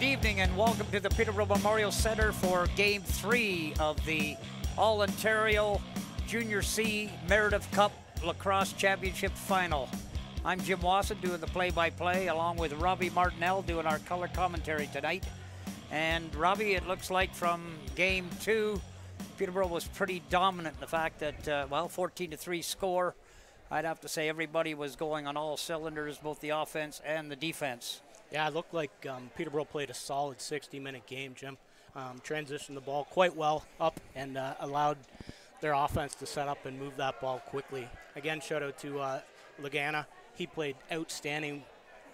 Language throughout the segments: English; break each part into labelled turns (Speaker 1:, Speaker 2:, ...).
Speaker 1: Good evening and welcome to the Peterborough Memorial Centre for Game 3 of the All-Ontario Junior C Meredith Cup Lacrosse Championship Final. I'm Jim Wasson doing the play-by-play along with Robbie Martinell doing our color commentary tonight. And Robbie, it looks like from Game 2, Peterborough was pretty dominant in the fact that, 14-3 score. I'd have to say everybody was going on all cylinders, both the offense and the defense.
Speaker 2: Yeah, it looked like Peterborough played a solid 60-minute game, Jim. Transitioned the ball quite well up and allowed their offense to set up and move that ball quickly. Again, shout out to Lagana. He played outstanding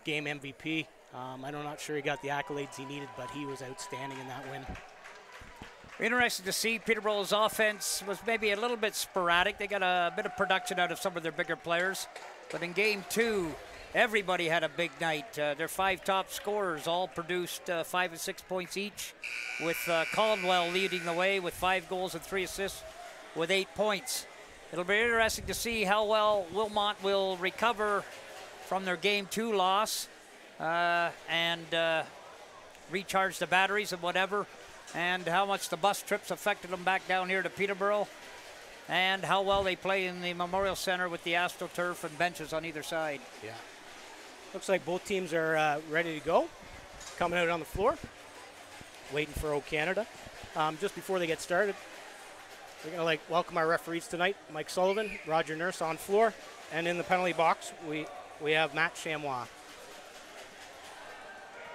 Speaker 2: game MVP. I'm not sure he got the accolades he needed, but he was outstanding in that win.
Speaker 1: Interesting to see Peterborough's offense was maybe a little bit sporadic. They got a bit of production out of some of their bigger players. But in Game 2, everybody had a big night. Their 5 top scorers all produced 5 and 6 points each, with Caldwell leading the way with 5 goals and 3 assists with 8 points. It'll be interesting to see how well Wilmot will recover from their Game 2 loss and recharge the batteries and whatever, and how much the bus trips affected them back down here to Peterborough, and how well they play in the Memorial Centre with the AstroTurf and benches on either side.
Speaker 2: Yeah. Looks like both teams are ready to go. Coming out on the floor, waiting for O Canada. Just before they get started, we're going to welcome our referees tonight. Mike Sullivan, Roger Nurse on floor, and in the penalty box, we have Matt Chamois.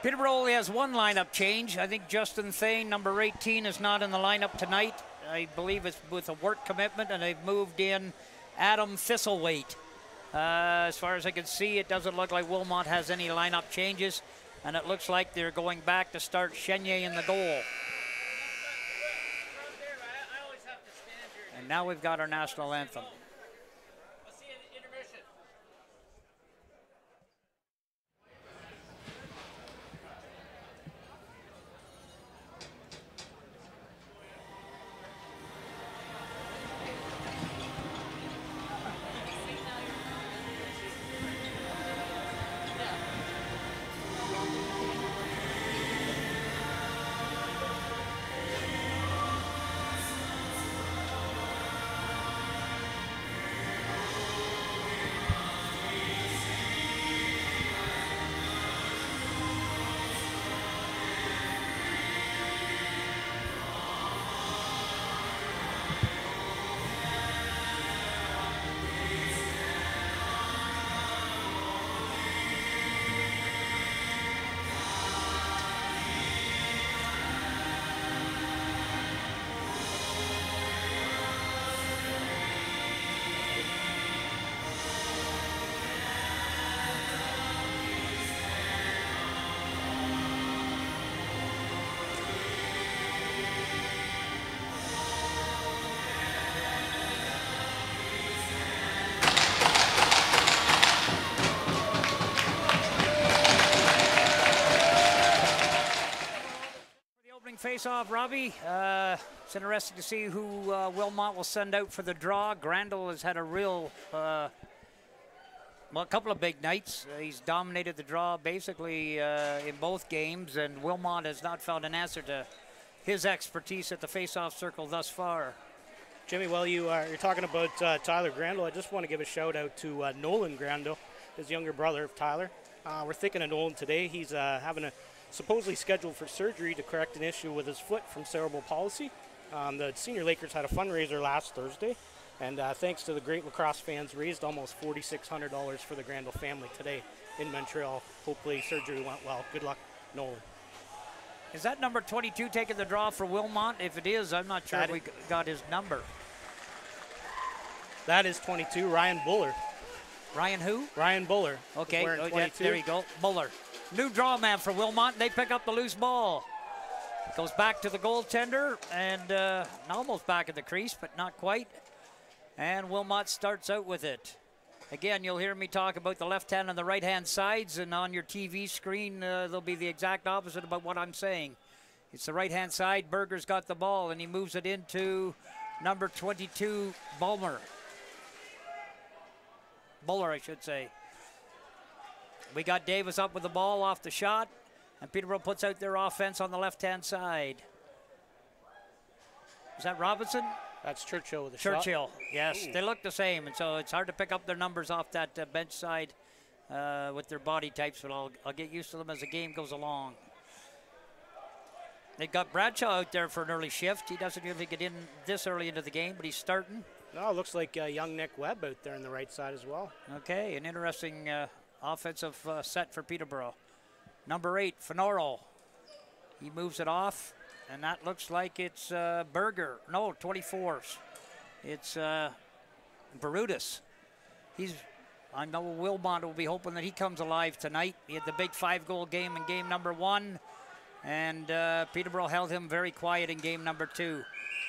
Speaker 1: Peterborough only has one lineup change. I think Justin Thane, number 18, is not in the lineup tonight. I believe it's with a work commitment, and they've moved in Adam Thistlewaite. As far as I can see, it doesn't look like Wilmot has any lineup changes, and it looks like they're going back to start Chenier in the goal. And now we've got our national anthem. Face-off, Robbie. It's interesting to see who Wilmot will send out for the draw. Grandel has had a real, a couple of big nights. He's dominated the draw basically in both games, and Wilmot has not found an answer to his expertise at the face-off circle thus far.
Speaker 2: Jimmy, while you're talking about Tyler Grandel, I just want to give a shout out to Nolan Grandel, his younger brother of Tyler. We're thinking of Nolan today. He's having supposedly scheduled for surgery to correct an issue with his foot from cerebral palsy. The senior Lakers had a fundraiser last Thursday, and thanks to the great lacrosse fans, raised almost $4,600 for the Grandel family today in Montreal. Hopefully surgery went well. Good luck, Nolan.
Speaker 1: Is that number 22 taking the draw for Wilmot? If it is, I'm not sure if we got his number.
Speaker 2: That is 22, Ryan Buller.
Speaker 1: Ryan who?
Speaker 2: Ryan Buller.
Speaker 1: Okay, yeah, there you go, Buller. New draw man for Wilmot. They pick up the loose ball. It goes back to the goaltender and almost back at the crease, but not quite. And Wilmot starts out with it. Again, you'll hear me talk about the left hand and the right hand sides, and on your TV screen, they'll be the exact opposite about what I'm saying. It's the right hand side. Berger's got the ball, and he moves it into number 22, Buller, I should say. We got Davis up with the ball off the shot, And Peterborough puts out their offense on the left-hand side. Is that Robinson?
Speaker 2: That's Churchill with a shot.
Speaker 1: Churchill, yes. Ooh. They look the same, and so it's hard to pick up their numbers off that bench side with their body types, but I'll get used to them as the game goes along. They've got Bradshaw out there for an early shift. He doesn't usually get in this early into the game, but he's starting.
Speaker 2: No, it looks like young Nick Webb out there on the right side as well.
Speaker 1: Okay, an interesting offensive set for Peterborough. Number 8, Fenoro. He moves it off, and that looks like it's Berger. No, 24s. It's Barudis. I know Wilmot will be hoping that he comes alive tonight. He had the big 5-goal game in game number 1, and Peterborough held him very quiet in game number 2.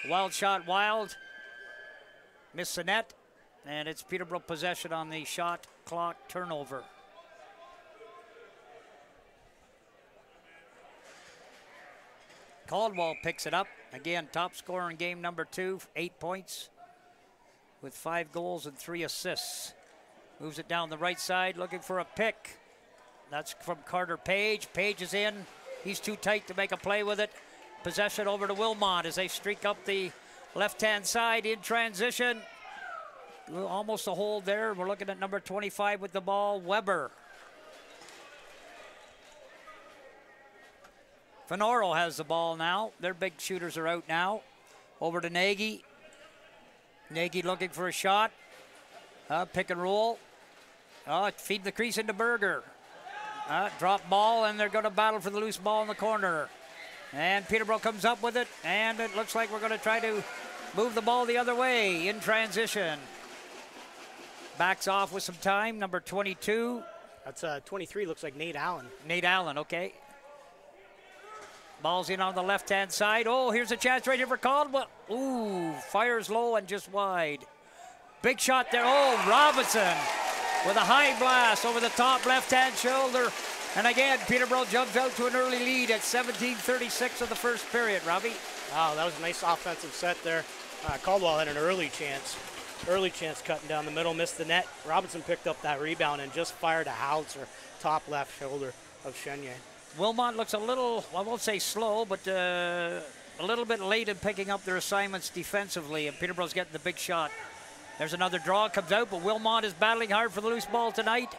Speaker 1: Wild shot, Wild. Missed the net, and it's Peterborough possession on the shot clock turnover. Caldwell picks it up. Again, top scorer in game number 2, 8 points with 5 goals and 3 assists. Moves it down the right side, looking for a pick. That's from Carter Page. Page is in. He's too tight to make a play with it. Possession over to Wilmot as they streak up the left-hand side in transition. Almost a hold there. We're looking at number 25 with the ball, Weber. Fenoro has the ball now. Their big shooters are out now. Over to Nagy. Nagy looking for a shot. Pick and roll. Feed the crease into Berger. Drop ball, and they're going to battle for the loose ball in the corner. And Peterborough comes up with it, and it looks like we're going to try to move the ball the other way in transition. Backs off with some time, number 22.
Speaker 2: That's 23, looks like Nate Allen.
Speaker 1: Nate Allen, okay. Ball's in on the left-hand side. Oh, here's a chance right here for Caldwell. Ooh, fires low and just wide. Big shot there. Oh, Robinson with a high blast over the top left-hand shoulder. And again, Peterborough jumps out to an early lead at 17:36 of the first period, Robbie.
Speaker 2: Wow, that was a nice offensive set there. Caldwell had an early chance cutting down the middle, missed the net. Robinson picked up that rebound and just fired a howitzer top left shoulder of Chenier.
Speaker 1: Wilmot looks a little, I won't say slow, but a little bit late in picking up their assignments defensively, and Peterborough's getting the big shot. There's another draw, comes out, but Wilmot is battling hard for the loose ball tonight.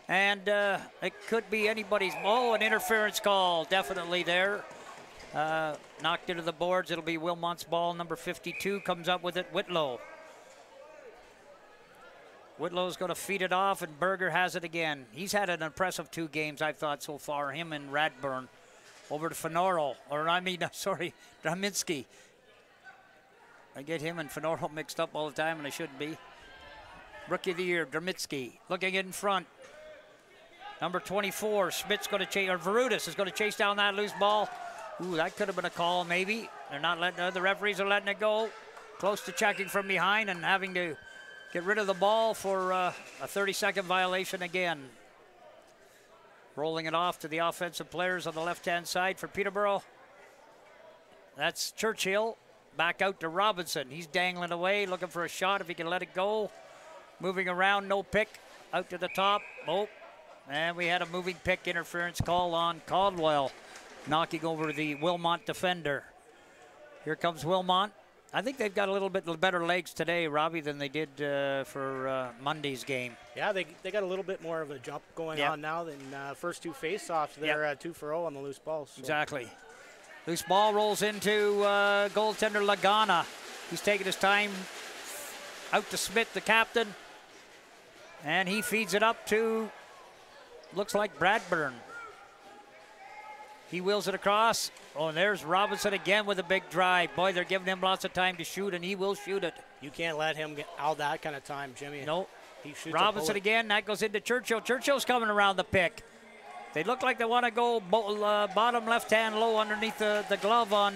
Speaker 1: And it could be anybody's. Oh, an interference call, definitely there. Knocked into the boards. It'll be Wilmot's ball. Number 52 comes up with it, Whitlow. Whitlow's going to feed it off, and Berger has it again. He's had an impressive 2 games, I've thought, so far, him and Radburn. Over to Fenoro, Draminski. I get him and Fenoro mixed up all the time, and I shouldn't be. Rookie of the year, Draminski, looking in front. Number 24, Schmidt's going to chase, or Varudis is going to chase down that loose ball. Ooh, that could have been a call, maybe. They're not letting, the referees are letting it go. Close to checking from behind and having to get rid of the ball for a 30-second violation again. Rolling it off to the offensive players on the left-hand side for Peterborough. That's Churchill. Back out to Robinson. He's dangling away, looking for a shot if he can let it go. Moving around, no pick. Out to the top. Oh, and we had a moving pick interference call on Caldwell, knocking over the Wilmot defender. Here comes Wilmot. I think they've got a little bit better legs today, Robbie, than they did for Monday's game.
Speaker 2: Yeah, they got a little bit more of a jump going on now than first 2 face-offs. They're 2-for-0 on the loose balls. So.
Speaker 1: Exactly. Loose ball rolls into goaltender Lagana. He's taking his time out to Smith, the captain. And he feeds it up to, looks like Bradburn. He wheels it across. Oh, and there's Robinson again with a big drive. Boy, they're giving him lots of time to shoot, and he will shoot it.
Speaker 2: You can't let him get all that kind of time, Jimmy.
Speaker 1: No.
Speaker 2: He shoots
Speaker 1: Robinson again. That goes into Churchill. Churchill's coming around the pick. They look like they want to go bottom left-hand low underneath the glove on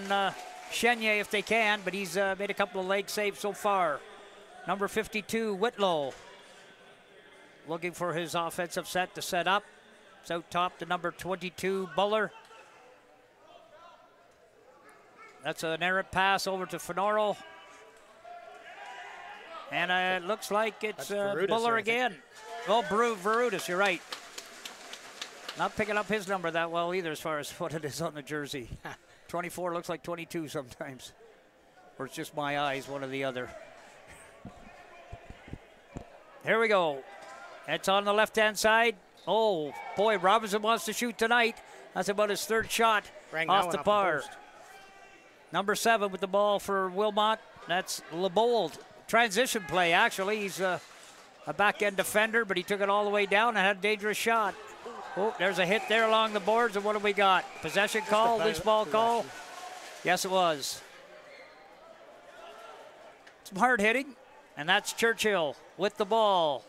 Speaker 1: Chenier if they can, but he's made a couple of leg saves so far. Number 52, Whitlow. Looking for his offensive set to set up. It's out top to number 22, Buller. That's an errant pass over to Fenoro. And it looks like it's Buller again. Oh, Varudis, you're right. Not picking up his number that well either as far as what it is on the jersey. 24 looks like 22 sometimes. Or it's just my eyes, one or the other. Here we go. It's on the left-hand side. Oh, boy, Robinson wants to shoot tonight. That's about his third shot off the bar. Number 7 with the ball for Wilmot. That's LeBold. Transition play, actually. He's a back-end defender, but he took it all the way down and had a dangerous shot. Oh, there's a hit there along the boards, and what do we got? Possession call, loose ball call? Yes, it was. Some hard hitting, and that's Churchill with the ball.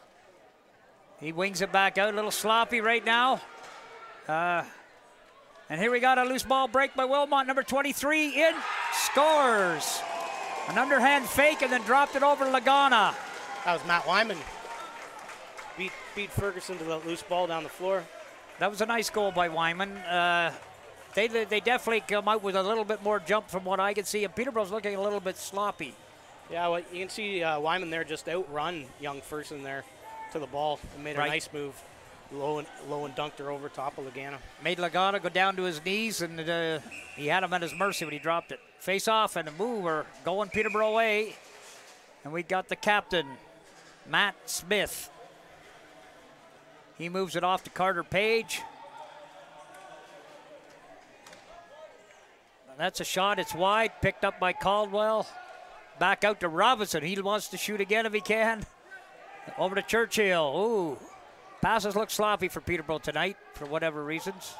Speaker 1: He wings it back out, a little sloppy right now. And here we got a loose ball break by Wilmot, number 23 in, scores. An underhand fake and then dropped it over Lagana.
Speaker 2: That was Matt Wyman. Beat Ferguson to the loose ball down the floor.
Speaker 1: That was a nice goal by Wyman. They definitely come out with a little bit more jump from what I can see, and Peterborough's looking a little bit sloppy.
Speaker 2: Yeah, well, you can see Wyman there just outrun young Ferguson there to the ball and made a nice move. Low and dunked her over top of Lagana. Made
Speaker 1: Lagana go down to his knees, and he had him at his mercy when he dropped it. Face off and a move. We're going Peterborough way. And we got the captain, Matt Smith. He moves it off to Carter Page. That's a shot. It's wide. Picked up by Caldwell. Back out to Robinson. He wants to shoot again if he can. Over to Churchill. Ooh. Passes look sloppy for Peterborough tonight for whatever reasons.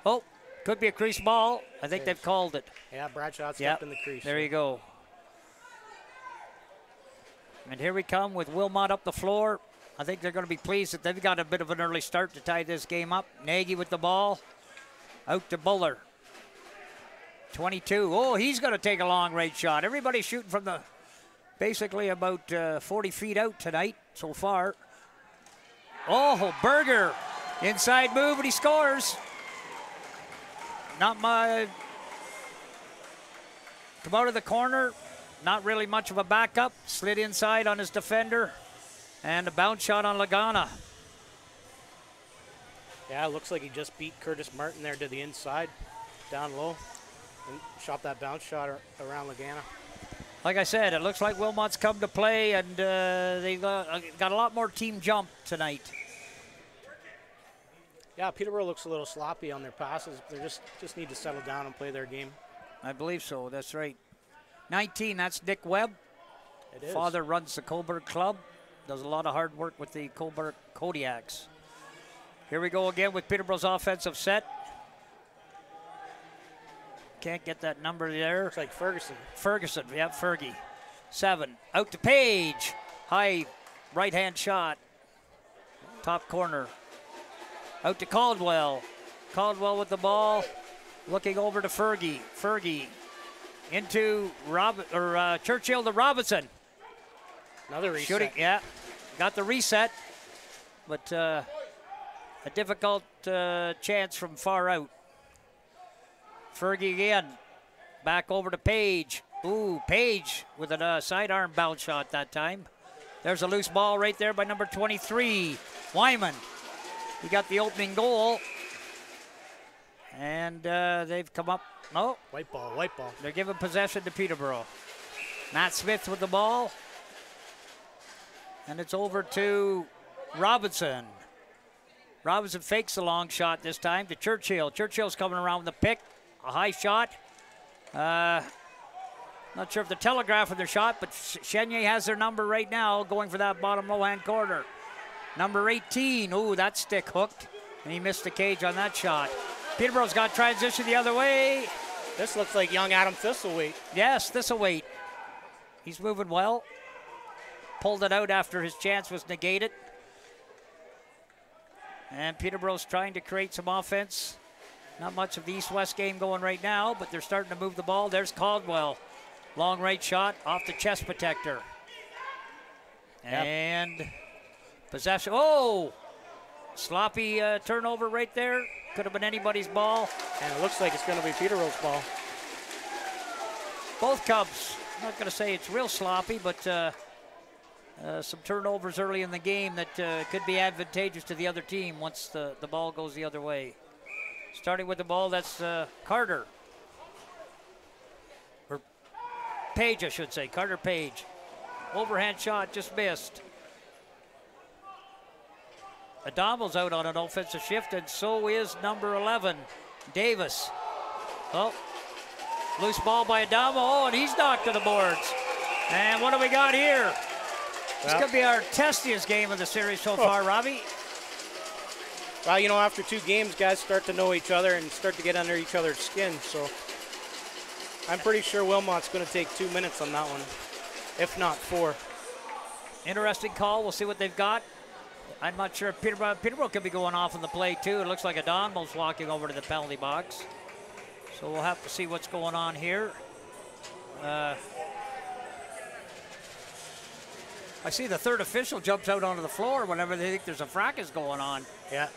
Speaker 1: Oh, could be a crease ball. I think they've called it.
Speaker 2: Yeah, Bradshaw stepped in the crease.
Speaker 1: There you go. And here we come with Wilmot up the floor. I think they're going to be pleased that they've got a bit of an early start to tie this game up. Nagy with the ball. Out to Buller. 22. Oh, he's going to take a long range shot. Everybody's shooting from the basically about 40 feet out tonight so far. Oh, Berger. Inside move, and he scores. Not my. Come out of the corner. Not really much of a backup. Slid inside on his defender. And a bounce shot on Lagana.
Speaker 2: Yeah, it looks like he just beat Curtis Martin there to the inside, down low, and shot that bounce shot around Lagana.
Speaker 1: Like I said, it looks like Wilmot's come to play, and they got a lot more team jump tonight.
Speaker 2: Yeah, Peterborough looks a little sloppy on their passes. They just need to settle down and play their game.
Speaker 1: I believe so. That's right. 19, that's Dick Webb.
Speaker 2: It is.
Speaker 1: Father runs the Coburg Club. Does a lot of hard work with the Coburg Kodiaks. Here we go again with Peterborough's offensive set. Can't get that number there.
Speaker 2: Looks like Ferguson.
Speaker 1: Ferguson, yep, Fergie. 7, out to Page. High right-hand shot. Top corner. Out to Caldwell. Caldwell with the ball. Looking over to Fergie. Fergie into Churchill to Robinson.
Speaker 2: Another reset.
Speaker 1: Shooting, yeah. Got the reset, but a difficult chance from far out. Fergie again. Back over to Page. Ooh, Page with a sidearm bounce shot that time. There's a loose ball right there by number 23, Wyman. He got the opening goal. And they've come up. Oh.
Speaker 2: White ball, white ball.
Speaker 1: They're giving possession to Peterborough. Matt Smith with the ball. And it's over to Robinson. Robinson fakes the long shot this time to Churchill. Churchill's coming around with the pick. A high shot. Not sure if they're telegraphing their shot, but Chenier has their number right now going for that bottom low-hand corner. Number 18. Ooh, that stick hooked. And he missed the cage on that shot. Peterborough's got transition the other way.
Speaker 2: This looks like young Adam Thistlewaite.
Speaker 1: Yes, Thistlewaite. He's moving well. Pulled it out after his chance was negated. And Peterborough's trying to create some offense. Not much of the East-West game going right now, but they're starting to move the ball. There's Caldwell. Long right shot off the chest protector. Yep. And possession. Oh! Sloppy turnover right there. Could have been anybody's ball.
Speaker 2: And it looks like it's going to be Peterborough's ball.
Speaker 1: Both Cubs. I'm not going to say it's real sloppy, but some turnovers early in the game that could be advantageous to the other team once the ball goes the other way. Starting with the ball, that's Carter. Or Page, I should say. Carter Page. Overhand shot, just missed. Adamo's out on an offensive shift, and so is number 11, Davis. Oh, loose ball by Adamo. Oh, and he's knocked to the boards. And what do we got here? This could be our testiest game of the series so far, Robbie.
Speaker 2: Well, you know, after 2 games, guys start to know each other and start to get under each other's skin. So I'm pretty sure Wilmot's going to take 2 minutes on that one, if not 4.
Speaker 1: Interesting call. We'll see what they've got. I'm not sure if Peterborough could be going off on the play, too. It looks like Adonmo's walking over to the penalty box. So we'll have to see what's going on here. I see the third official jumps out onto the floor whenever they think there's a fracas going on.
Speaker 2: Yeah.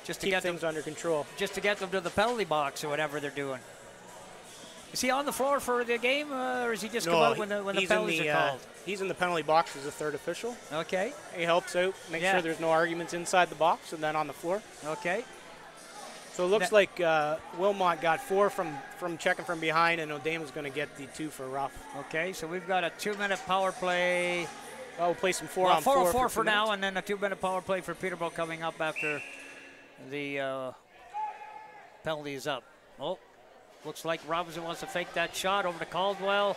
Speaker 1: Just to
Speaker 2: keep
Speaker 1: get
Speaker 2: things under control.
Speaker 1: Just to get them to the penalty box or whatever they're doing. Is he on the floor for the game, or is he just come out when the penalties are called?
Speaker 2: He's in the penalty box as a third official.
Speaker 1: Okay.
Speaker 2: He helps out, make sure there's no arguments inside the box, and then on the floor.
Speaker 1: Okay.
Speaker 2: So it looks like Wilmot got 4 from checking from behind, and O'Damon's going to get the 2 for rough.
Speaker 1: Okay, so we've got a 2-minute power play.
Speaker 2: Well, we'll play some 4-on-4
Speaker 1: for now, and then a 2-minute power play for Peterborough coming up after the penalty is up. Oh, looks like Robinson wants to fake that shot over to Caldwell.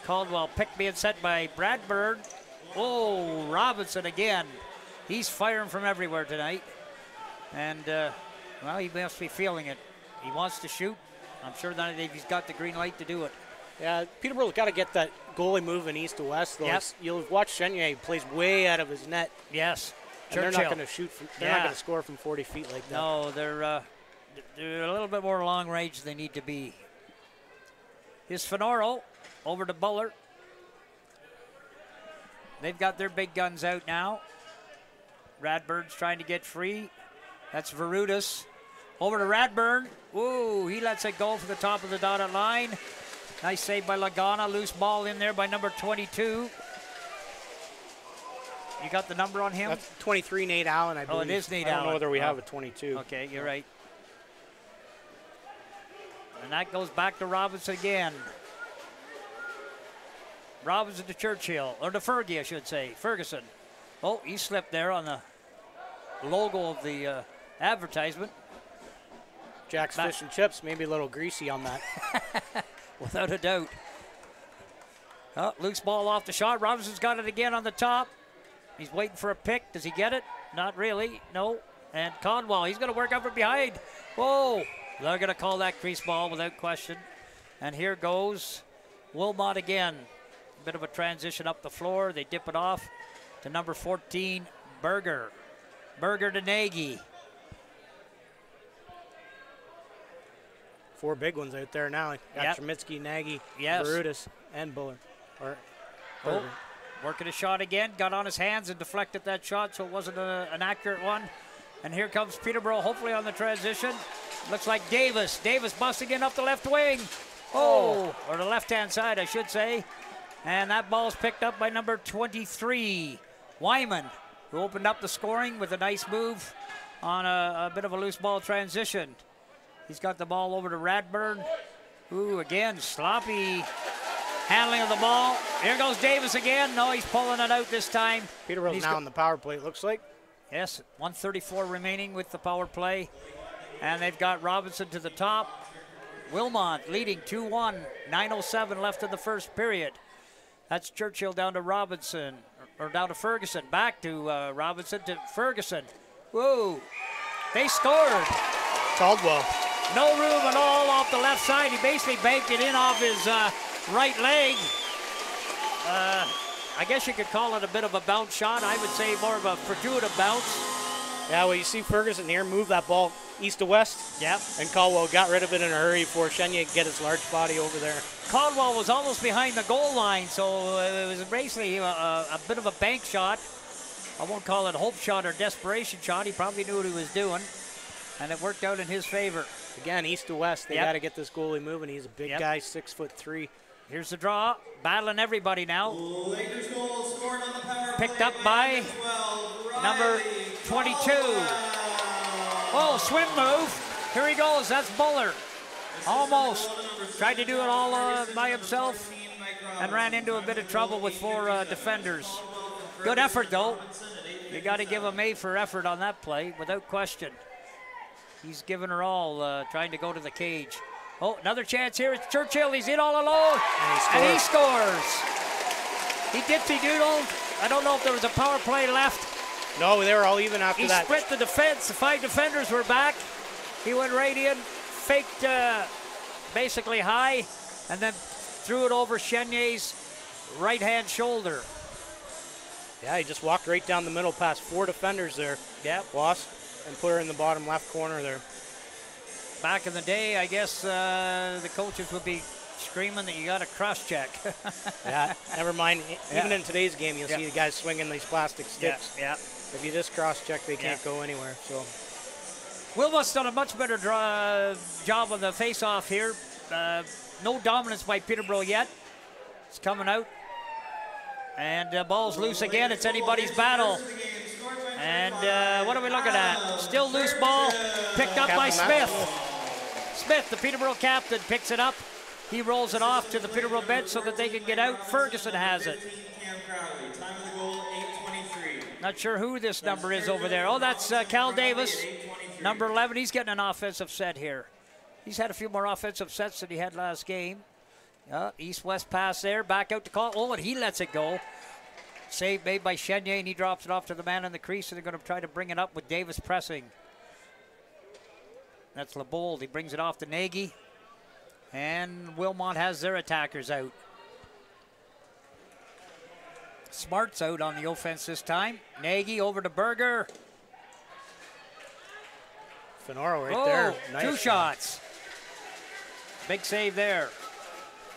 Speaker 1: Caldwell picked being set by Bradburn. Oh, Robinson again. He's firing from everywhere tonight. And, well, he must be feeling it. He wants to shoot. I'm sure that he's got the green light to do it.
Speaker 2: Yeah, Peterborough's got to get that goalie moving east to west, though.
Speaker 1: Yep.
Speaker 2: You'll watch Chenier, he plays way out of his net.
Speaker 1: Yes.
Speaker 2: And they're not going to shoot from, they're not going to score from 40 feet like that.
Speaker 1: No, they're a little bit more long range than they need to be. Here's Fenoro over to Buller. They've got their big guns out now. Radburn's trying to get free. That's Verutis. Over to Radburn. Ooh, he lets it go for the top of the dotted line. Nice save by Lagana. Loose ball in there by number 22. You got the number on him?
Speaker 2: That's 23, Nate Allen, I believe.
Speaker 1: Oh, it is Nate
Speaker 2: Allen. I don't know
Speaker 1: Allen.
Speaker 2: whether we have a 22.
Speaker 1: Okay, you're right. And that goes back to Robinson again. Robinson to Churchill, or to Fergie, I should say. Ferguson. Oh, he slipped there on the logo of the advertisement.
Speaker 2: Jack's Fish and Chips, maybe a little greasy on that.
Speaker 1: Without a doubt. Oh, loose ball off the shot. Robinson's got it again on the top. He's waiting for a pick. Does he get it? Not really. No. And Conwell, he's going to work out from behind. Whoa. They're going to call that crease ball without question. And here goes Wilmot again. A bit of a transition up the floor. They dip it off to number 14, Berger. Berger to Nagy.
Speaker 2: 4 big ones out there now. Got Tremitsky, Nagy, Verutis, and Buller.
Speaker 1: Oh, working a shot again. Got on his hands and deflected that shot, so it wasn't an accurate one. And here comes Peterborough, hopefully on the transition. Looks like Davis. Davis busting in up the left wing. Oh, or the left-hand side, I should say. And that ball's picked up by number 23, Wyman, who opened up the scoring with a nice move on a bit of a loose ball transition. He's got the ball over to Radburn. Ooh, again, sloppy handling of the ball. Here goes Davis again. No, he's pulling it out this time.
Speaker 2: Peterborough's now on the power play, it looks like.
Speaker 1: Yes, 1:34 remaining with the power play. And they've got Robinson to the top. Wilmot leading 2-1. 9:07 left in the first period. That's Churchill down to Robinson, or down to Ferguson. Back to Robinson to Ferguson. Whoa, they scored.
Speaker 2: Caldwell.
Speaker 1: No room at all off the left side. He basically banked it in off his right leg. I guess you could call it a bit of a bounce shot. I would say more of a fortuitous bounce.
Speaker 2: Yeah, well, you see Ferguson here move that ball east to west.
Speaker 1: Yep.
Speaker 2: And Caldwell got rid of it in a hurry before Chenier could get his large body over there.
Speaker 1: Caldwell was almost behind the goal line, so it was basically a bit of a bank shot. I won't call it a hope shot or desperation shot. He probably knew what he was doing, and it worked out in his favor.
Speaker 2: Again, east to west, they got to get this goalie moving. He's a big guy, 6'3".
Speaker 1: Here's the draw, battling everybody now.
Speaker 3: Lakers goal scored on the power
Speaker 1: Picked
Speaker 3: play
Speaker 1: up by
Speaker 3: 12,
Speaker 1: number 22. Oh, swim move. Here he goes. That's Buller. Almost. Tried to do it all by himself and ran into a bit of trouble with 4 defenders. Good effort, though. You got to give him A for effort on that play, without question. He's given her all, trying to go to the cage. Oh, another chance here. It's Churchill. He's in all alone. And he scores. He dipsy-doodled. I don't know if there was a power play left.
Speaker 2: No, they were all even after that.
Speaker 1: He split the defense. The 5 defenders were back. He went right in, faked basically high, and then threw it over Chenier's right-hand shoulder.
Speaker 2: Yeah, he just walked right down the middle past 4 defenders there.
Speaker 1: Yep.
Speaker 2: Lost and put her in the bottom left corner there.
Speaker 1: Back in the day, I guess the coaches would be screaming that you got to cross-check.
Speaker 2: Yeah, never mind. Even in today's game, you'll see the guys swinging these plastic sticks.
Speaker 1: Yeah.
Speaker 2: If you just cross-check, they can't go anywhere. So
Speaker 1: Wilmot's done a much better job on the face-off here. No dominance by Peterborough yet. It's coming out. And ball's loose again. It's anybody's battle. And what are we looking at? Still loose ball. Picked up by Smith. Smith, the Peterborough captain, picks it up. He rolls it off to the Peterborough bench so that they can get out. Ferguson has it. Not sure who this number is over there. Oh, that's Cal Davis, number 11. He's getting an offensive set here. He's had a few more offensive sets than he had last game. East-west pass there, back out to call. Oh, and he lets it go. Save made by Chenier, and he drops it off to the man in the crease, and they're going to try to bring it up with Davis pressing. That's LeBold. He brings it off to Nagy. And Wilmot has their attackers out. Smart's out on the offense this time. Nagy over to Berger.
Speaker 2: Fenoro right there.
Speaker 1: Nice 2 shots. Big save there.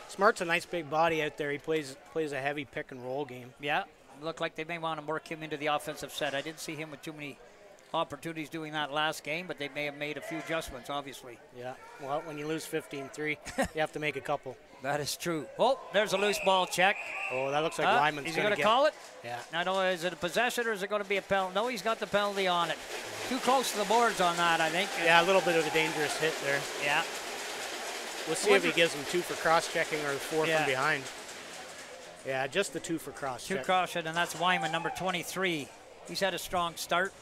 Speaker 2: Smart's a nice big body out there. He plays a heavy pick and roll game.
Speaker 1: Yeah, looked like they may want to work him into the offensive set. I didn't see him with too many opportunities doing that last game, but they may have made a few adjustments, obviously.
Speaker 2: Yeah, well, when you lose 15-3, you have to make a couple.
Speaker 1: That is true. Oh, there's a loose ball check.
Speaker 2: Oh, that looks like Lyman's
Speaker 1: is he going to call it?
Speaker 2: Yeah.
Speaker 1: I know, is it a possession or is it going to be a penalty? No, he's got the penalty on it. Too close to the boards on that, I think.
Speaker 2: Yeah, a little bit of a dangerous hit there.
Speaker 1: Yeah.
Speaker 2: We'll see if he gives him 2 for cross-checking or 4 from behind. Yeah, just the 2 for cross-check.
Speaker 1: 2 cross-check, and that's Wyman, number 23. He's had a strong start.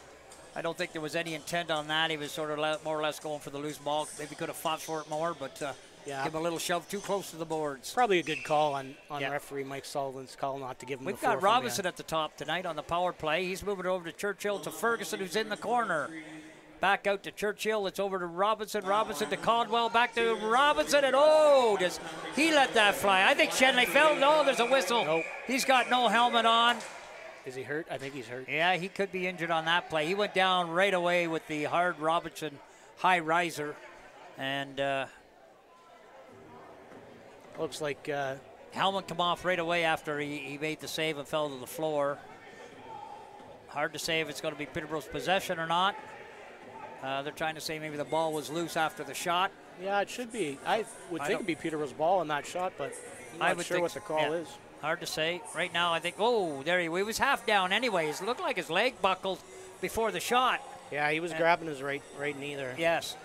Speaker 1: I don't think there was any intent on that. He was sort of more or less going for the loose ball. Maybe could have fought for it more, but give him a little shove too close to the boards.
Speaker 2: Probably a good call on referee Mike Sullivan's call not to give him the 4
Speaker 1: We've got Robinson at the top tonight on the power play. He's moving it over to Churchill to Ferguson, who's in the corner. Back out to Churchill. It's over to Robinson. Robinson to Caldwell. Back to Robinson. And does he let that fly? I think Shenley fell. No, there's a whistle.
Speaker 2: Nope.
Speaker 1: He's got no helmet on.
Speaker 2: Is he hurt? I think he's hurt.
Speaker 1: Yeah, he could be injured on that play. He went down right away with the hard Robinson high riser. And
Speaker 2: looks like
Speaker 1: helmet come off right away after he made the save and fell to the floor. Hard to say if it's going to be Peterborough's possession or not. They're trying to say maybe the ball was loose after the shot.
Speaker 2: Yeah, it should be. I would think it'd be Peterborough's ball in that shot, but I'm not sure what the call is.
Speaker 1: Hard to say. Right now, I think, there he was half down anyways. It looked like his leg buckled before the shot.
Speaker 2: Yeah, he was grabbing his right knee there.
Speaker 1: Yes.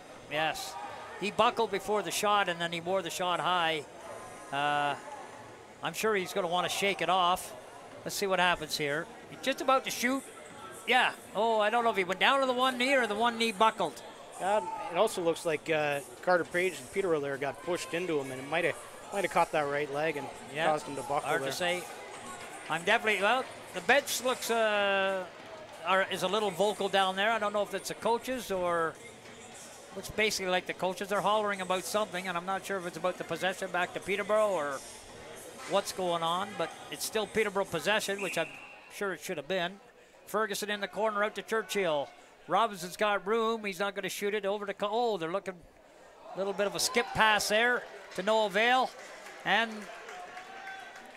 Speaker 1: He buckled before the shot, and then he wore the shot high. I'm sure he's going to want to shake it off. Let's see what happens here. He's just about to shoot. Yeah. Oh, I don't know if he went down to the one knee or the one knee buckled.
Speaker 2: It also looks like Carter Page and Peterborough there got pushed into him, and it might have caught that right leg and caused him to buckle.
Speaker 1: Hard to say. I'm definitely, the bench looks is a little vocal down there. I don't know if it's the coaches or it's basically like the coaches are hollering about something, and I'm not sure if it's about the possession back to Peterborough or what's going on, but it's still Peterborough possession, which I'm sure it should have been. Ferguson in the corner out to Churchill. Robinson's got room. He's not going to shoot it over to, they're looking a little bit of a skip pass there to no avail. And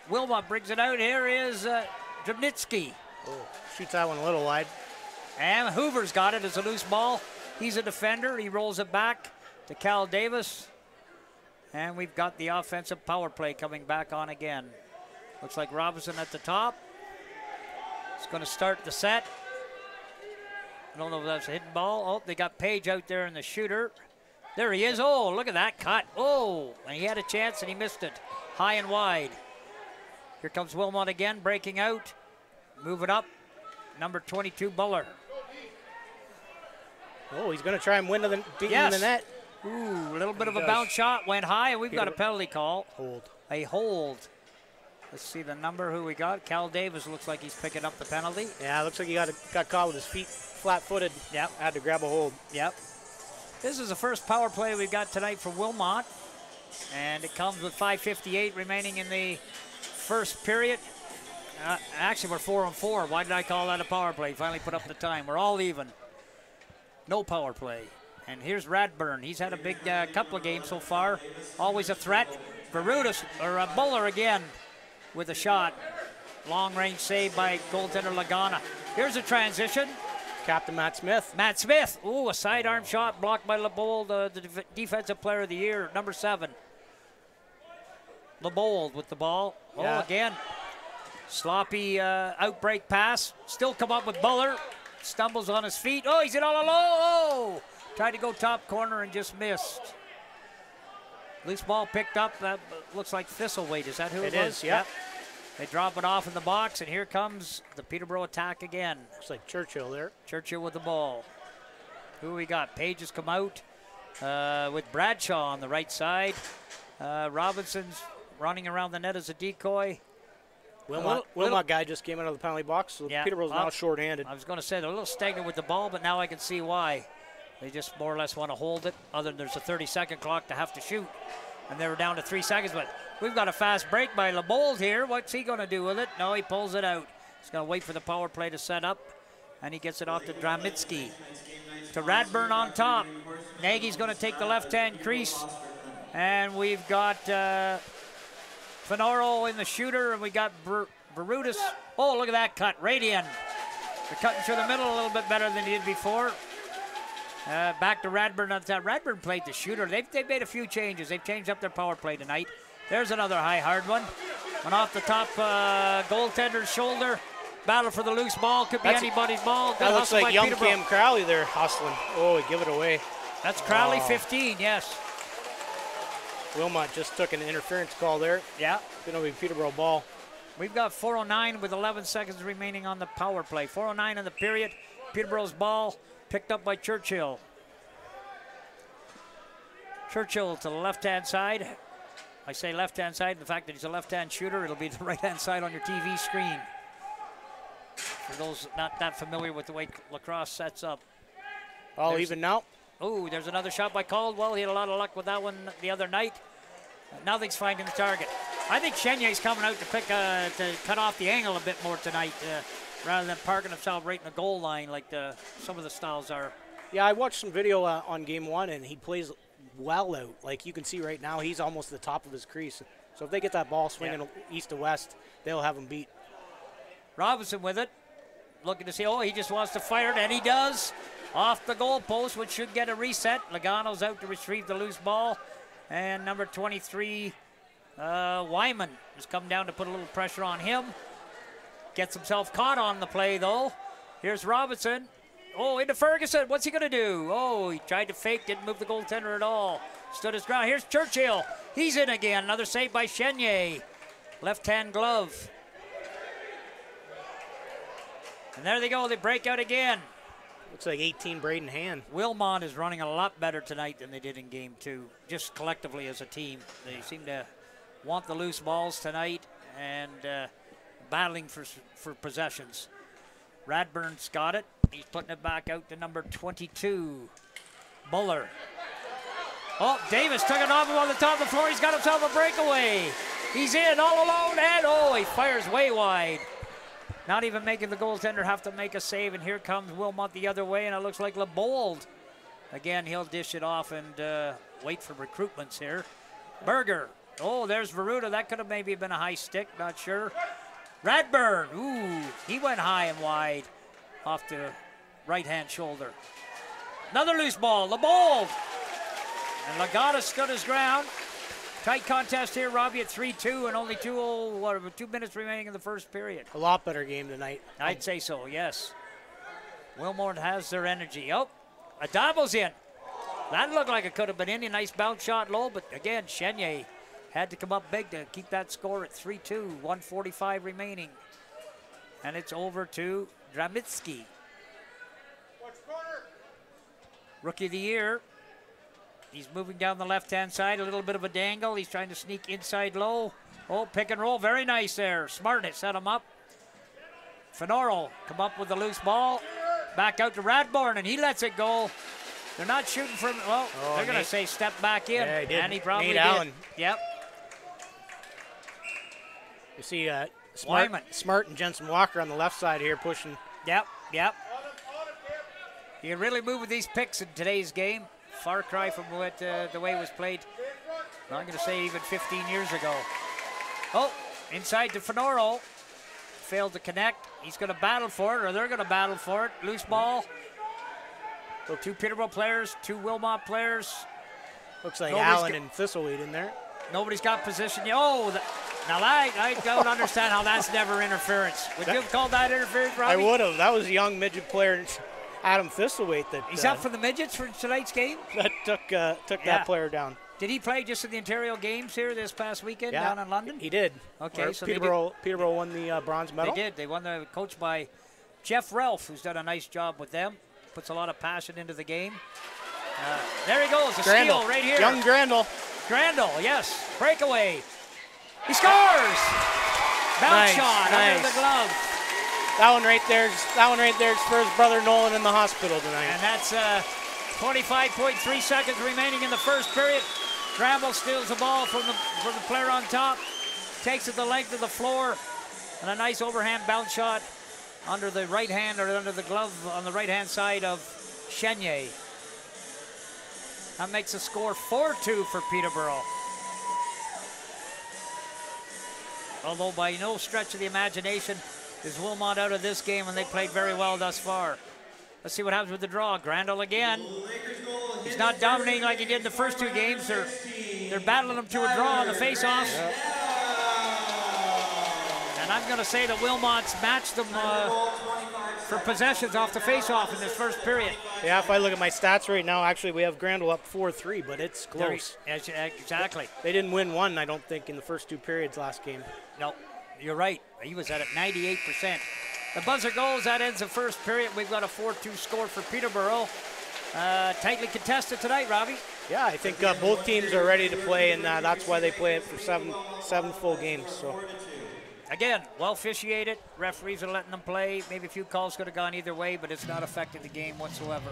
Speaker 1: Wilmot brings it out. Here is Drabnitsky.
Speaker 2: Shoots that one a little wide.
Speaker 1: And Hoover's got it as a loose ball. He's a defender. He rolls it back to Cal Davis. And we've got the offensive power play coming back on again. Looks like Robinson at the top. He's going to start the set. I don't know if that's a hidden ball. Oh, they got Page out there in the shooter. There he is. Oh, look at that cut. Oh, and he had a chance and he missed it. High and wide. Here comes Wilmot again, breaking out. Move it up. Number 22, Buller.
Speaker 2: Oh, he's going to try and win the beat in the net.
Speaker 1: Ooh, a little bit of a bounce shot. Went high, and we've got a penalty call.
Speaker 2: Hold.
Speaker 1: A hold. Let's see the number who we got. Cal Davis looks like he's picking up the penalty.
Speaker 2: Yeah, looks like he got caught with his feet flat-footed.
Speaker 1: Yep.
Speaker 2: Had to grab a hold.
Speaker 1: Yep. This is the first power play we've got tonight for Wilmot, and it comes with 5:58 remaining in the first period. Actually, we're 4-on-4. Why did I call that a power play? Finally put up the time. We're all even. No power play. And here's Radburn. He's had a big couple of games so far. Always a threat. Barutis, or Buller again with a shot. Long range save by goaltender Lagana. Here's a transition.
Speaker 2: Captain Matt Smith.
Speaker 1: Matt Smith. Ooh, a sidearm shot blocked by LeBold, the defensive player of the year, number 7. LeBold with the ball. Oh,
Speaker 2: yeah.
Speaker 1: Again. Sloppy outbreak pass. Still come up with Buller. Stumbles on his feet. Oh, he's in all alone. Oh! Tried to go top corner and just missed. Loose ball picked up. That looks like Thistlewaite. Is that who it was?
Speaker 2: It is, yeah.
Speaker 1: They drop it off in the box, and here comes the Peterborough attack again.
Speaker 2: Looks like Churchill there.
Speaker 1: Churchill with the ball. Who we got? Page has come out with Bradshaw on the right side. Robinson's running around the net as a decoy.
Speaker 2: Wilmot guy just came out of the penalty box, so
Speaker 1: yeah,
Speaker 2: Peterborough's now short-handed.
Speaker 1: I was going to say they're a little stagnant with the ball, but now I can see why. They just more or less want to hold it, other than there's a 30-second clock to have to shoot. And they were down to 3 seconds, but we've got a fast break by LeBold here. What's he going to do with it? No, he pulls it out. He's going to wait for the power play to set up, and he gets it off to Dramitsky. To Radburn on top. Nagy's going to take the left-hand crease, and we've got Fenoro in the shooter, and we got Barutis. Oh, look at that cut, right in. They're cutting through the middle a little bit better than he did before. Back to Radburn on top. Radburn played the shooter. They've made a few changes. They've changed up their power play tonight. There's another high, hard one. Went off the top goaltender's shoulder. Battle for the loose ball. Could be anybody's ball.
Speaker 2: That looks like young Cam Crowley there hustling. Oh, he give it away.
Speaker 1: That's Crowley, 15, yes.
Speaker 2: Wilmot just took an interference call there.
Speaker 1: Yeah.
Speaker 2: Going to be Peterborough ball.
Speaker 1: We've got 4:09 with 11 seconds remaining on the power play. 4:09 in the period. Peterborough's ball picked up by Churchill. Churchill to the left-hand side. I say left-hand side. The fact that he's a left-hand shooter, it'll be the right-hand side on your TV screen. For those not that familiar with the way lacrosse sets up.
Speaker 2: All even now.
Speaker 1: Oh, there's another shot by Caldwell. He had a lot of luck with that one the other night. Nothing's finding the target. I think Chenyer's coming out to cut off the angle a bit more tonight, rather than parking himself right in the goal line like some of the styles are.
Speaker 2: Yeah, I watched some video on game one, and he plays well out. Like you can see right now, he's almost at the top of his crease. So if they get that ball swinging east to west, they'll have him beat.
Speaker 1: Robinson with it, looking to see, oh, he just wants to fire it, and he does. Off the goal post, which should get a reset. Logano's out to retrieve the loose ball. And number 23, Wyman has come down to put a little pressure on him. Gets himself caught on the play, though. Here's Robinson. Oh, into Ferguson. What's he going to do? Oh, he tried to fake, didn't move the goaltender at all. Stood his ground. Here's Churchill. He's in again. Another save by Chenyer. Left-hand glove. And there they go. They break out again.
Speaker 2: Looks like 18 Braden Hand.
Speaker 1: Wilmot is running a lot better tonight than they did in game 2, just collectively as a team. They seem to want the loose balls tonight and battling for possessions. Radburn's got it. He's putting it back out to number 22, Buller. Oh, Davis took it off him on the top of the floor. He's got himself a breakaway. He's in all alone, and oh, he fires way wide. Not even making the goaltender have to make a save, and here comes Wilmot the other way, and it looks like LeBold. Again, he'll dish it off and wait for recruitments here. Berger. Oh, there's Veruta. That could have maybe been a high stick, not sure. Radburn. Ooh, he went high and wide off the right-hand shoulder. Another loose ball. LeBold. And Lagata stood his ground. Tight contest here, Robbie, at 3-2 and only 2 minutes remaining in the first period.
Speaker 2: A lot better game tonight.
Speaker 1: I'd say so, yes. Wilmot has their energy. Oh, a dabble's in. That looked like it could have been in. A nice bounce shot low, but again, Chenier had to come up big to keep that score at 3-2, 1:45 remaining. And it's over to Dramitsky. Rookie of the year. He's moving down the left-hand side, a little bit of a dangle. He's trying to sneak inside low. Oh, pick and roll, very nice there. Smart it, set him up. Fenoro come up with the loose ball. Back out to Radbourne, and he lets it go. They're not shooting from, well, they're going to say step back in.
Speaker 2: Yeah, he did.
Speaker 1: And he probably
Speaker 2: Nate
Speaker 1: did.
Speaker 2: Allen.
Speaker 1: Yep.
Speaker 2: You see Smart and Jensen Walker on the left side here pushing.
Speaker 1: Yep. You can really move with these picks in today's game. Far cry from what the way it was played, I'm going to say even 15 years ago. Oh, inside to Fenoro. Failed to connect. He's going to battle for it, or they're going to battle for it. Loose ball. So 2 Peterborough players, 2 Wilmot players.
Speaker 2: Looks like Allen and Thistleweed in there.
Speaker 1: Nobody's got position yet. Oh, now I don't understand how that's never interference. Would you have called that interference, Robbie?
Speaker 2: I would have. That was a young midget player, Adam Thistlewaite.
Speaker 1: He's up for the midgets for tonight's game?
Speaker 2: That took that player down.
Speaker 1: Did he play just in the Ontario games here this past weekend down in London?
Speaker 2: He did.
Speaker 1: Okay, so
Speaker 2: Peterborough won the bronze medal.
Speaker 1: They did. They won coached by Jeff Ralph, who's done a nice job with them. Puts a lot of passion into the game. There he goes, steal right here.
Speaker 2: Young Grandel.
Speaker 1: Grandel, yes. Breakaway. He scores! Bounce shot under the glove.
Speaker 2: That one right there's for his brother Nolan in the hospital tonight.
Speaker 1: And that's 25.3 seconds remaining in the first period. Bramble steals the ball from the player on top, takes it the length of the floor, and a nice overhand bounce shot under the right hand, or under the glove on the right-hand side of Chenier. That makes the score 4-2 for Peterborough. Although by no stretch of the imagination is Wilmot out of this game, and they played very well thus far. Let's see what happens with the draw. Grandel again. He's not dominating like he did in the first 2 games. They're battling him to a draw on the face-offs. Yep. And I'm going to say that Wilmot's matched them for possessions off the face-off in this first period.
Speaker 2: Yeah, if I look at my stats right now, actually we have Grandel up 4-3, but it's close.
Speaker 1: Exactly.
Speaker 2: They didn't win one, I don't think, in the first 2 periods last game.
Speaker 1: No, you're right. He was at 98%. The buzzer goes. That ends the first period. We've got a 4-2 score for Peterborough. Tightly contested tonight, Robbie.
Speaker 2: Yeah, I think both teams are ready to play, and that's why they play it for seven full games. So.
Speaker 1: Again, well officiated. Referees are letting them play. Maybe a few calls could have gone either way, but it's not affecting the game whatsoever.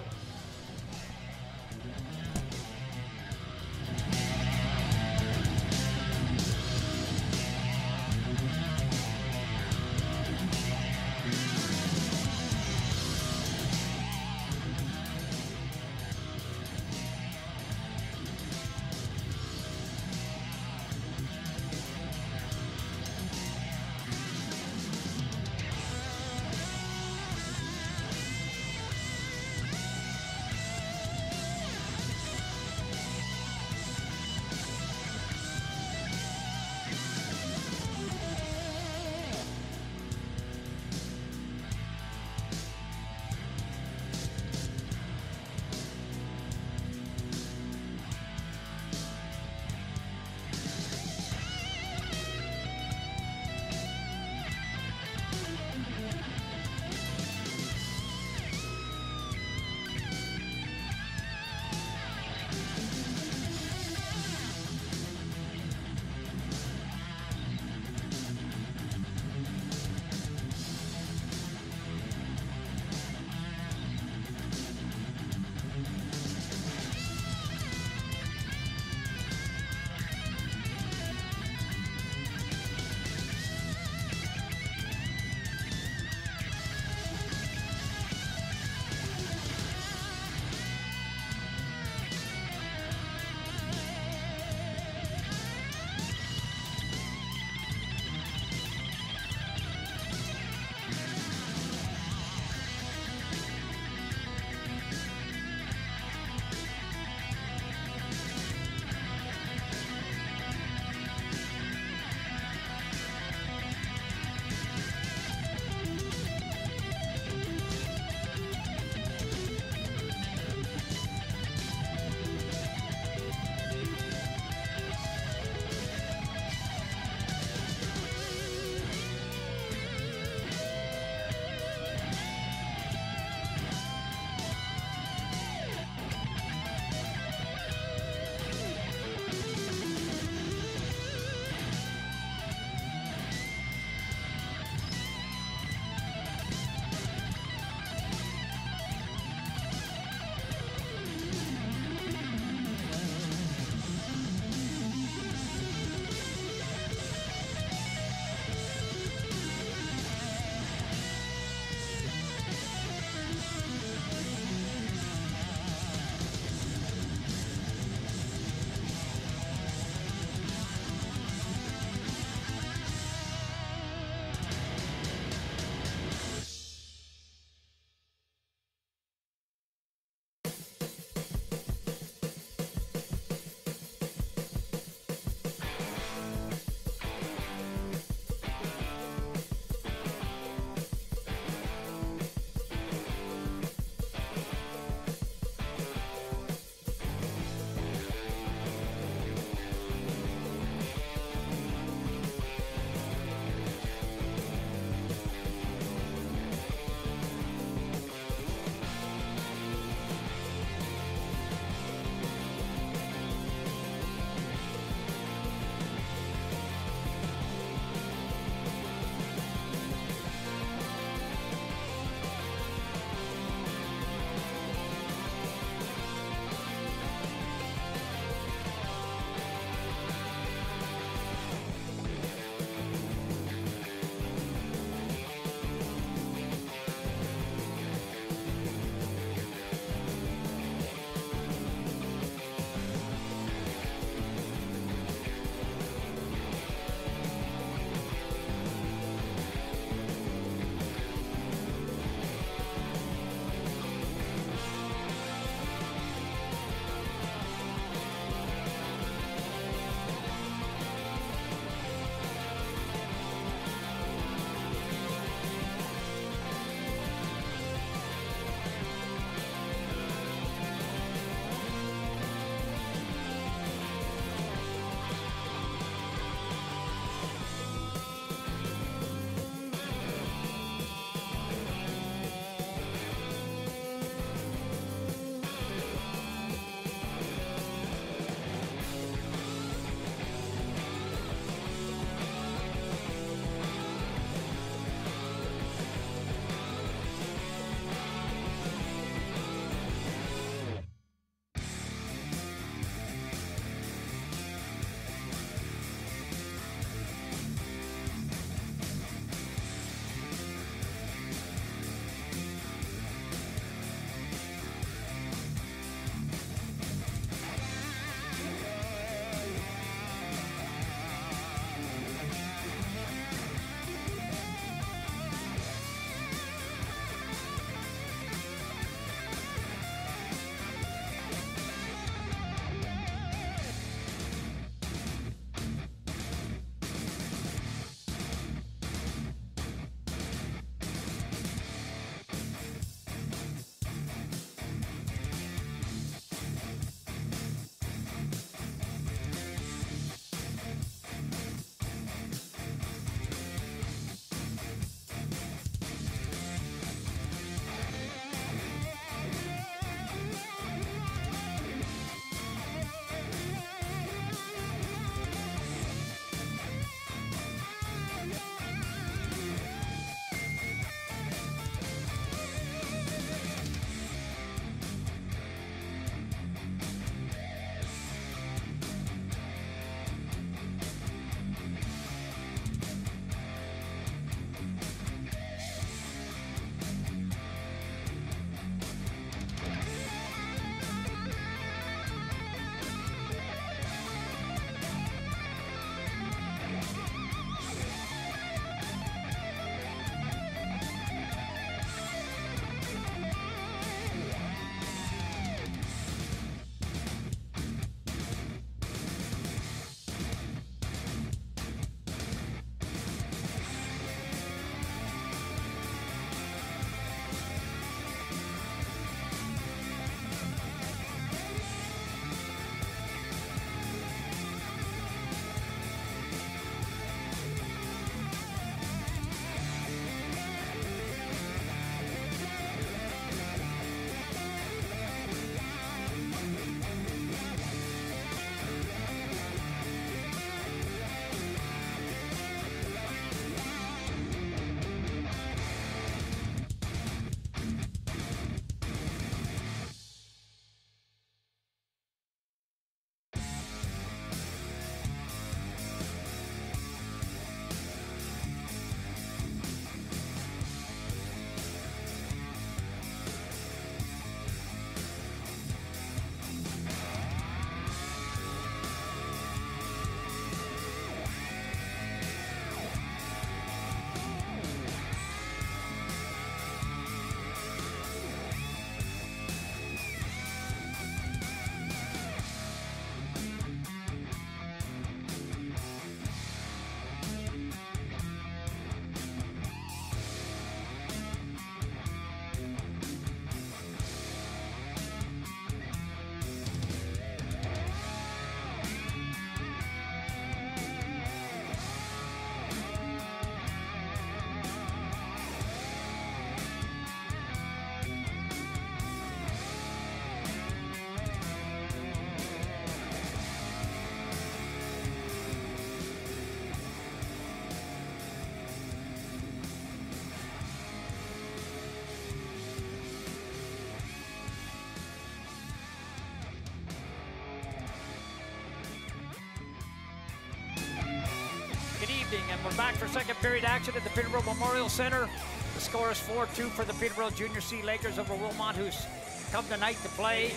Speaker 1: evening, and we're back for second period action at the Peterborough Memorial Centre. The score is 4-2 for the Peterborough Junior C Lakers over Wilmot, who's come tonight to play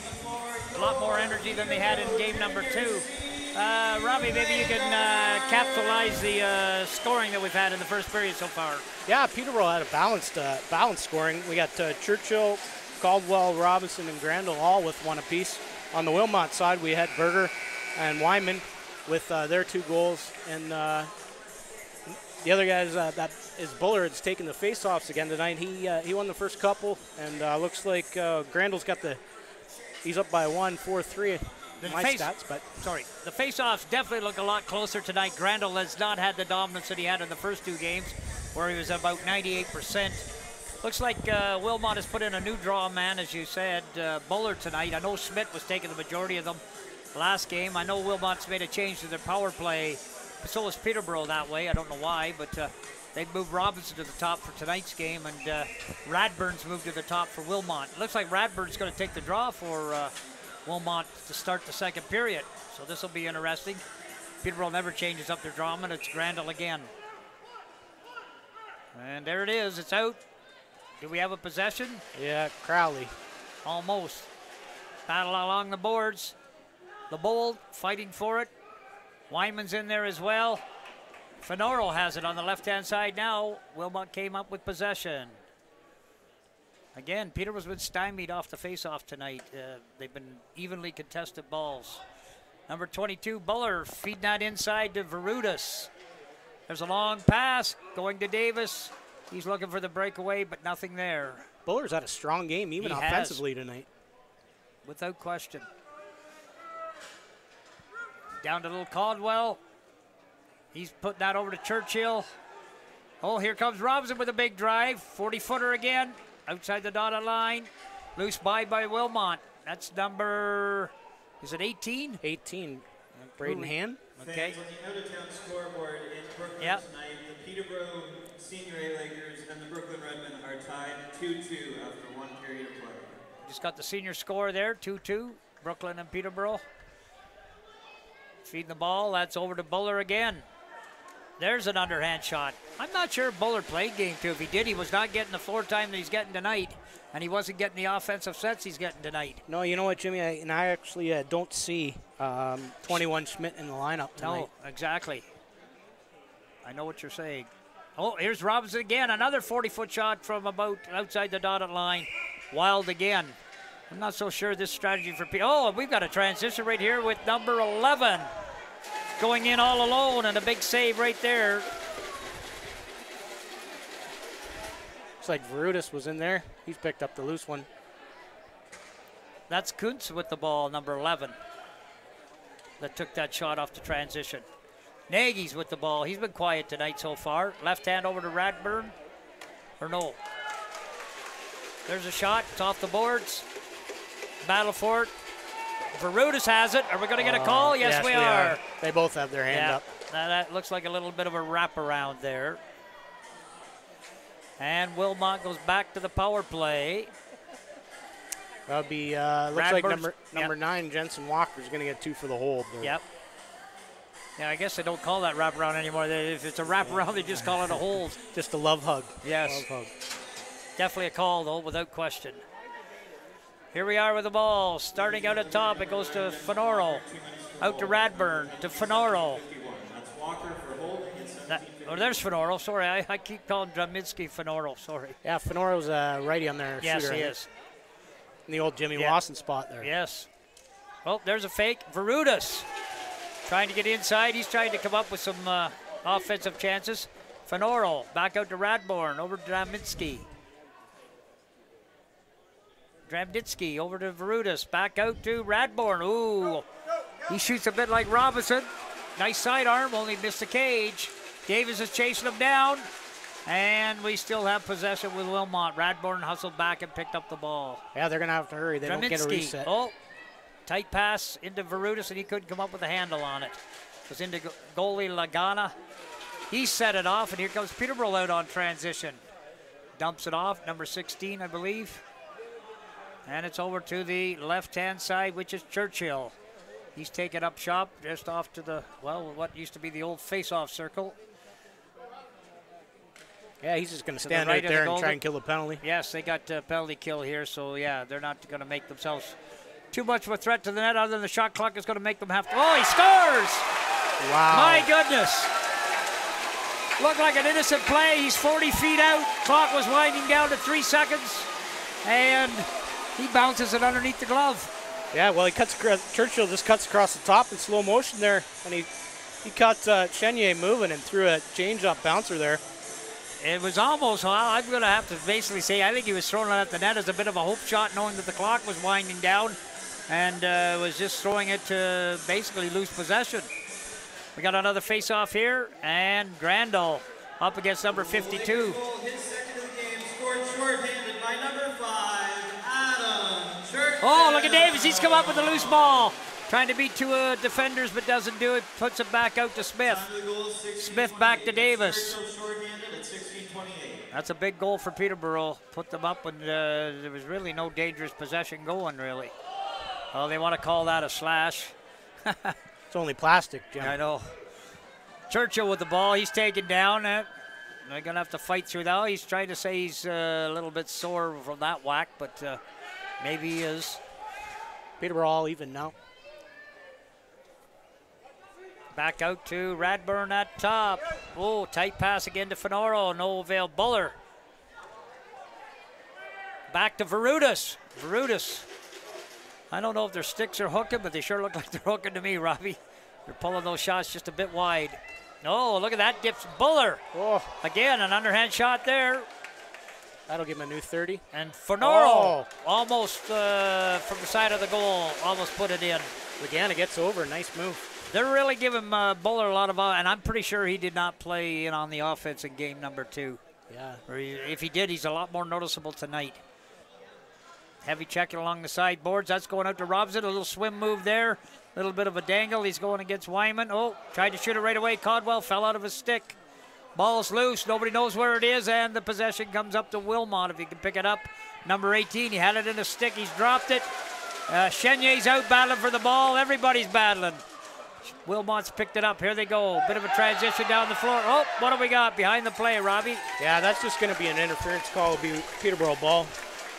Speaker 1: a lot more energy than they had in game number 2. Robbie, maybe you can capitalize the scoring that we've had in the first period so far.
Speaker 2: Yeah, Peterborough had a balanced scoring. We got Churchill, Caldwell, Robinson, and Grandel all with one apiece. On the Wilmot side, we had Berger and Wyman with their 2 goals, and the other guys, that is Bullard's taking the face-offs again tonight. He won the first couple, and looks like Grandel's got he's up by 1, 4-3. Stats, but
Speaker 1: sorry, the face-offs definitely look a lot closer tonight. Grandel has not had the dominance that he had in the first 2 games, where he was about 98%. Looks like Wilmot has put in a new draw man, as you said, Bullard tonight. I know Schmidt was taking the majority of them last game. I know Wilmot's made a change to their power play. So is Peterborough that way. I don't know why, but they've moved Robinson to the top for tonight's game, and Radburn's moved to the top for Wilmot. It looks like Radburn's going to take the draw for Wilmot to start the second period. So this will be interesting. Peterborough never changes up their draw, and it's Grandel again. And there it is. It's out. Do we have a possession?
Speaker 2: Yeah, Crowley.
Speaker 1: Almost. Battle along the boards. The Bold fighting for it. Wyman's in there as well. Fenoro has it on the left-hand side now. Wilmot came up with possession. Again, Peterborough's been stymied off the face-off tonight. They've been evenly contested balls. Number 22, Buller, feeding that inside to Verudas. There's a long pass going to Davis. He's looking for the breakaway, but nothing there.
Speaker 2: Buller's had a strong game, even offensively tonight.
Speaker 1: Without question. Down to little Caldwell. He's putting that over to Churchill. Oh, here comes Robinson with a big drive. 40-footer again. Outside the dotted line. Loose by Wilmot. That's number, is it 18?
Speaker 2: 18. Braden Hand.
Speaker 1: Okay.
Speaker 3: Fans on the out-of-town scoreboard in Brooklyn tonight, the Peterborough Senior A Lakers and the Brooklyn Redmen are tied 2-2 after 1 period of play.
Speaker 1: Just got the senior score there, 2-2. Brooklyn and Peterborough. Feeding the ball, that's over to Buller again. There's an underhand shot. I'm not sure Buller played game 2. If he did, he was not getting the floor time that he's getting tonight, and he wasn't getting the offensive sets he's getting tonight.
Speaker 2: No, you know what, Jimmy? I actually don't see 21 Schmidt in the lineup tonight.
Speaker 1: No, exactly. I know what you're saying. Oh, here's Robinson again. Another 40-foot shot from about outside the dotted line. Wild again. I'm not so sure this strategy for Oh, we've got a transition right here with number 11 going in all alone, and a big save right there.
Speaker 2: Looks like Verudas was in there. He's picked up the loose one.
Speaker 1: That's Kuntz with the ball, number 11, that took that shot off the transition. Nagy's with the ball. He's been quiet tonight so far. Left hand over to Radburn. Or no. There's a shot. It's off the boards. Battle for it. Verudas has it. Are we going to get a call? Yes, we are.
Speaker 2: They both have their hand up.
Speaker 1: Now that looks like a little bit of a wraparound there. And Wilmot goes back to the power play.
Speaker 2: That'll be, looks like number 9, Jensen Walker, is going to get 2 for the hold. There.
Speaker 1: Yep. Yeah, I guess they don't call that wraparound anymore. If it's a wraparound, they just call it a hold.
Speaker 2: Just a love hug.
Speaker 1: Yes.
Speaker 2: Love hug.
Speaker 1: Definitely a call, though, without question. Here we are with the ball. Starting out at top, it goes to Fenoro. Out to Radburn, to Fenoro. There's Fenoro. Sorry, I keep calling Draminsky Fenoro. Sorry.
Speaker 2: Yeah, Fenoro's righty on their
Speaker 1: yes,
Speaker 2: shooter.
Speaker 1: Yes, he is.
Speaker 2: In the old Jimmy Lawson spot there.
Speaker 1: Yes. Well, there's a fake. Verudas trying to get inside. He's trying to come up with some offensive chances. Fenoro back out to Radborn, over to Draminsky. Dramditsky over to Verudas, back out to Radborn. Ooh, he shoots a bit like Robinson. Nice sidearm, only missed the cage. Davis is chasing him down, and we still have possession with Wilmot. Radborn hustled back and picked up the ball.
Speaker 2: Yeah, they're going to have to hurry. They don't get a reset.
Speaker 1: Oh, tight pass into Verudas, and he couldn't come up with a handle on it. It was into goalie Lagana. He set it off, and here comes Peterborough out on transition. Dumps it off, number 16, I believe. And it's over to the left-hand side, which is Churchill. He's taken up shop just off to the, well, what used to be the old face-off circle.
Speaker 2: Yeah, he's just going to stand right there and try and kill the penalty.
Speaker 1: Yes, they got penalty kill here, so yeah, they're not going to make themselves too much of a threat to the net other than the shot clock is going to make them have to. Oh, he scores!
Speaker 2: Wow.
Speaker 1: My goodness. Looked like an innocent play. He's 40 feet out. Clock was winding down to 3 seconds, and he bounces it underneath the glove.
Speaker 2: Yeah, well, he cuts. Churchill just cuts across the top in slow motion there, and he caught Chenier moving and threw a change-up bouncer there.
Speaker 1: It was almost, well, I'm going to have to basically say I think he was throwing it at the net as a bit of a hope shot, knowing that the clock was winding down, and was just throwing it to basically lose possession. We got another face-off here, and Grandal up against number 52.
Speaker 3: His second of the game, scored short-handed by number 5, Adam Churchill.
Speaker 1: Oh, look at Davis. He's come up with a loose ball. Trying to beat two defenders, but doesn't do it. Puts it back out to Smith. Smith back to Davis. That's a big goal for Peterborough. Put them up, and there was really no dangerous possession going, really. Oh, they want to call that a slash.
Speaker 2: It's only plastic, Jim.
Speaker 1: I know. Churchill with the ball. He's taken down. They're going to have to fight through that. He's trying to say he's a little bit sore from that whack, but maybe he is.
Speaker 2: Peterborough all even now.
Speaker 1: Back out to Radburn at top. Oh, tight pass again to Fenoro. No avail. Buller. Back to Verutis. Verutis. I don't know if their sticks are hooking, but they sure look like they're hooking to me, Robbie. They're pulling those shots just a bit wide. Oh, look at that. Dips Buller.
Speaker 2: Oh.
Speaker 1: Again, an underhand shot there.
Speaker 2: That'll give him a new 30.
Speaker 1: And Fenoro almost from the side of the goal, almost put it in.
Speaker 2: Lagana gets over. Nice move.
Speaker 1: They're really giving Buller a lot of, and I'm pretty sure he did not play in on the offense in game number 2.
Speaker 2: Yeah.
Speaker 1: Or if he did, he's a lot more noticeable tonight. Heavy checking along the sideboards. That's going out to Robson. A little swim move there. A little bit of a dangle. He's going against Wyman. Oh, tried to shoot it right away. Caldwell fell out of his stick. Ball's loose. Nobody knows where it is, and the possession comes up to Wilmot if he can pick it up. Number 18, he had it in his stick. He's dropped it. Chenier's out battling for the ball. Everybody's battling. Wilmot's picked it up. Here they go. Bit of a transition down the floor. Oh, what do we got behind the play, Robbie?
Speaker 2: Yeah, that's just going to be an interference call. It'll be Peterborough ball.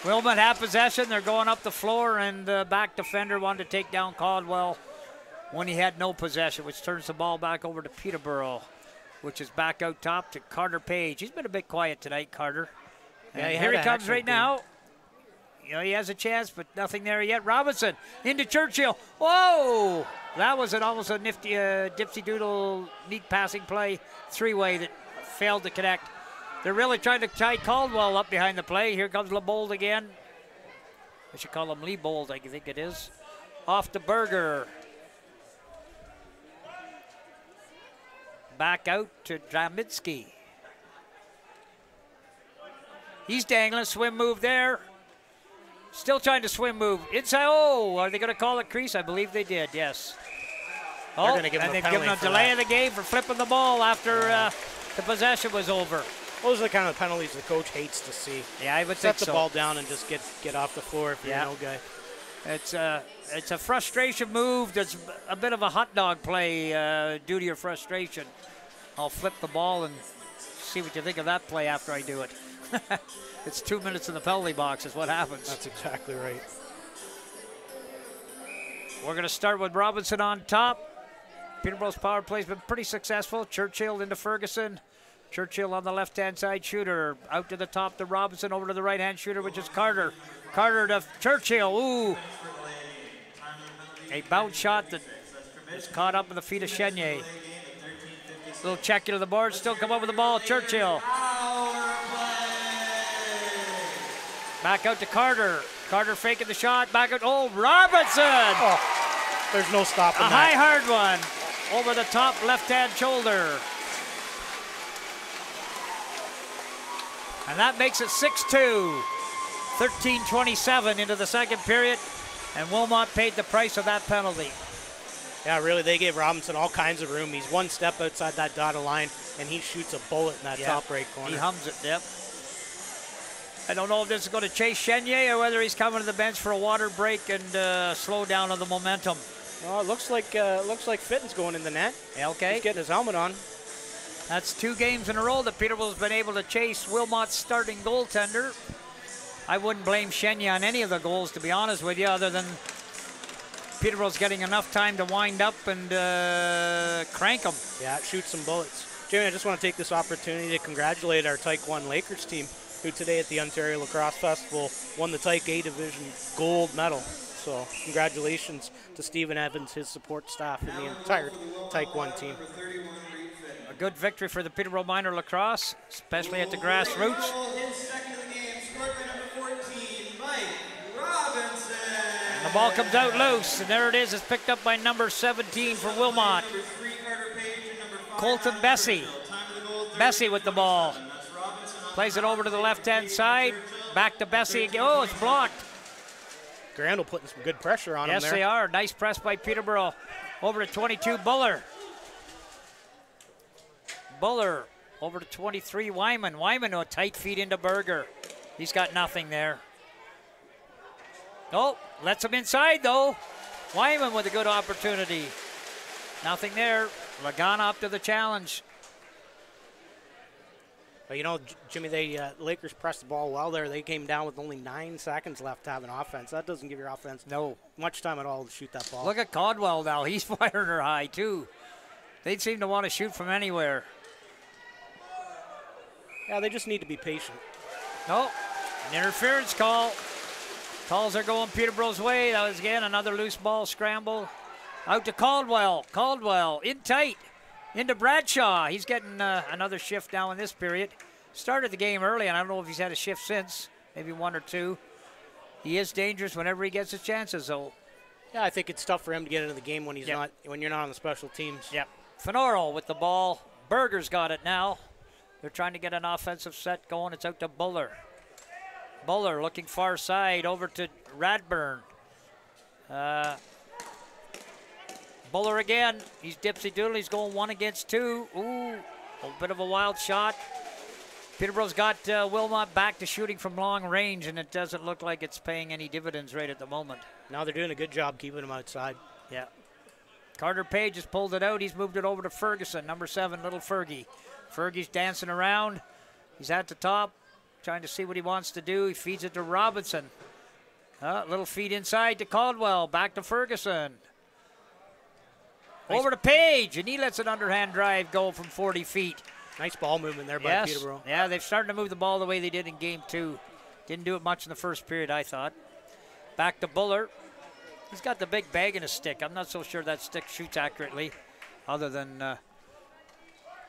Speaker 1: Wilmot have possession. They're going up the floor, and the back defender wanted to take down Caldwell when he had no possession, which turns the ball back over to Peterborough, which is back out top to Carter Page. He's been a bit quiet tonight, Carter.
Speaker 2: Yeah,
Speaker 1: and here he comes right now. You know, he has a chance, but nothing there yet. Robinson into Churchill. Whoa! That was almost a nifty, dipsy-doodle, neat passing play, three-way that failed to connect. They're really trying to tie Caldwell up behind the play. Here comes LeBold again. I should call him Leibold, I think it is. Off to Berger. Back out to Dramitsky. He's dangling, swim move there. Still trying to swim move. Inside, oh, are they going to call it crease? I believe they did, yes. Oh, and they've given a delay of the game for flipping the ball after the possession was over.
Speaker 2: Those are the kind of penalties the coach hates to see.
Speaker 1: Yeah, I would think so.
Speaker 2: Set the ball down and just get off the floor if you're no guy.
Speaker 1: It's a frustration move that's a bit of a hot dog play due to your frustration. I'll flip the ball and see what you think of that play after I do it. It's 2 minutes in the penalty box is what happens.
Speaker 2: That's exactly right.
Speaker 1: We're going to start with Robinson on top. Peterborough's power play's been pretty successful. Churchill into Ferguson. Churchill on the left-hand side shooter. Out to the top to Robinson, over to the right-hand shooter, which is Carter. Carter to Churchill. Ooh. A bounce shot that was caught up in the feet of Chenier. Little check into the board. Still come up with the ball. Churchill. Back out to Carter. Carter faking the shot. Back out. Oh, Robinson!
Speaker 2: Oh, there's no stopping
Speaker 1: that. A high, hard one. Over the top left-hand shoulder. And that makes it 6-2. 13:27 into the second period. And Wilmot paid the price of that penalty.
Speaker 2: Yeah, really, they gave Robinson all kinds of room. He's one step outside that dotted line, and he shoots a bullet in that top right corner.
Speaker 1: He hums it, yep. I don't know if this is going to chase Chenier or whether he's coming to the bench for a water break and slow down on the momentum.
Speaker 2: Well, it looks like Fitton's going in the net.
Speaker 1: Okay.
Speaker 2: He's getting his helmet on.
Speaker 1: That's 2 games in a row that Peterborough's been able to chase Wilmot's starting goaltender. I wouldn't blame Shenya on any of the goals, to be honest with you, other than Peterborough's getting enough time to wind up and crank them.
Speaker 2: Yeah, shoot some bullets. Jimmy, I just want to take this opportunity to congratulate our Tyke 1 Lakers team, who today at the Ontario Lacrosse Festival won the Tyke A Division gold medal. So congratulations to Stephen Evans, his support staff, and the entire Tyke 1 team.
Speaker 1: A good victory for the Peterborough minor lacrosse, especially at the grassroots. And the ball comes out loose, and there it is. It's picked up by number 17 for Wilmot. Colton Bessie. Bessie with the ball. Plays it over to the left-hand side. Back to Bessie again. Oh, it's blocked.
Speaker 2: Grandel putting some good pressure on him there.
Speaker 1: Yes, they are. Nice press by Peterborough. Over to 22, Buller. Buller over to 23, Wyman. Wyman, a tight feed into Berger. He's got nothing there. Oh, lets him inside, though. Wyman with a good opportunity. Nothing there. Lagana up to the challenge.
Speaker 2: But you know, Jimmy, the Lakers pressed the ball well there. They came down with only 9 seconds left to have an offense. That doesn't give your offense much time at all to shoot that ball.
Speaker 1: Look at Caldwell now. He's firing her high, too. They seem to want to shoot from anywhere.
Speaker 2: Yeah, they just need to be patient.
Speaker 1: No, an interference call. Calls are going Peterborough's way. That was, again, another loose ball scramble. Out to Caldwell. Caldwell in tight. Into Bradshaw. He's getting another shift now in this period. Started the game early, and I don't know if he's had a shift since. Maybe 1 or 2. He is dangerous whenever he gets his chances, though.
Speaker 2: Yeah, I think it's tough for him to get into the game when he's when you're not on the special teams.
Speaker 1: Yep. Fenoro with the ball. Berger's got it now. They're trying to get an offensive set going. It's out to Buller. Buller looking far side over to Radburn. Buller again. He's dipsy-doodle. He's going 1 against 2. Ooh, a bit of a wild shot. Peterborough's got Wilmot back to shooting from long range, and it doesn't look like it's paying any dividends right at the moment.
Speaker 2: Now they're doing a good job keeping him outside.
Speaker 1: Yeah. Carter Page has pulled it out. He's moved it over to Ferguson, number 7, little Fergie. Fergie's dancing around. He's at the top, trying to see what he wants to do. He feeds it to Robinson. Little feed inside to Caldwell. Back to Ferguson. Over to Page, and he lets an underhand drive go from 40 feet.
Speaker 2: Nice ball movement there by Peterborough.
Speaker 1: Yeah, they've started to move the ball the way they did in game 2. Didn't do it much in the first period, I thought. Back to Buller. He's got the big bag in his stick. I'm not so sure that stick shoots accurately, other than...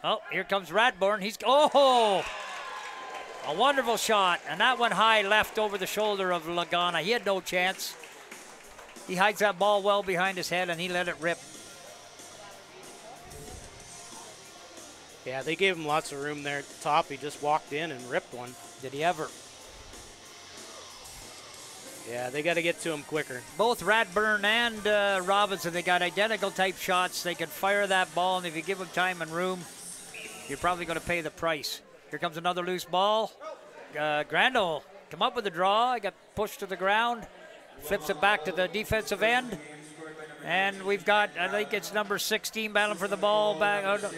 Speaker 1: oh, here comes Radburn. A wonderful shot, and that went high left over the shoulder of Lagana. He had no chance. He hides that ball well behind his head, and he let it rip.
Speaker 2: Yeah, they gave him lots of room there at the top. He just walked in and ripped one.
Speaker 1: Did he ever?
Speaker 2: Yeah, they got to get to him quicker.
Speaker 1: Both Radburn and Robinson, they got identical type shots. They can fire that ball, and if you give them time and room, you're probably going to pay the price. Here comes another loose ball. Grandel come up with the draw. He got pushed to the ground. Flips it back to the defensive end. And we've got, I think it's number 16 battling for the ball back. Oh, no.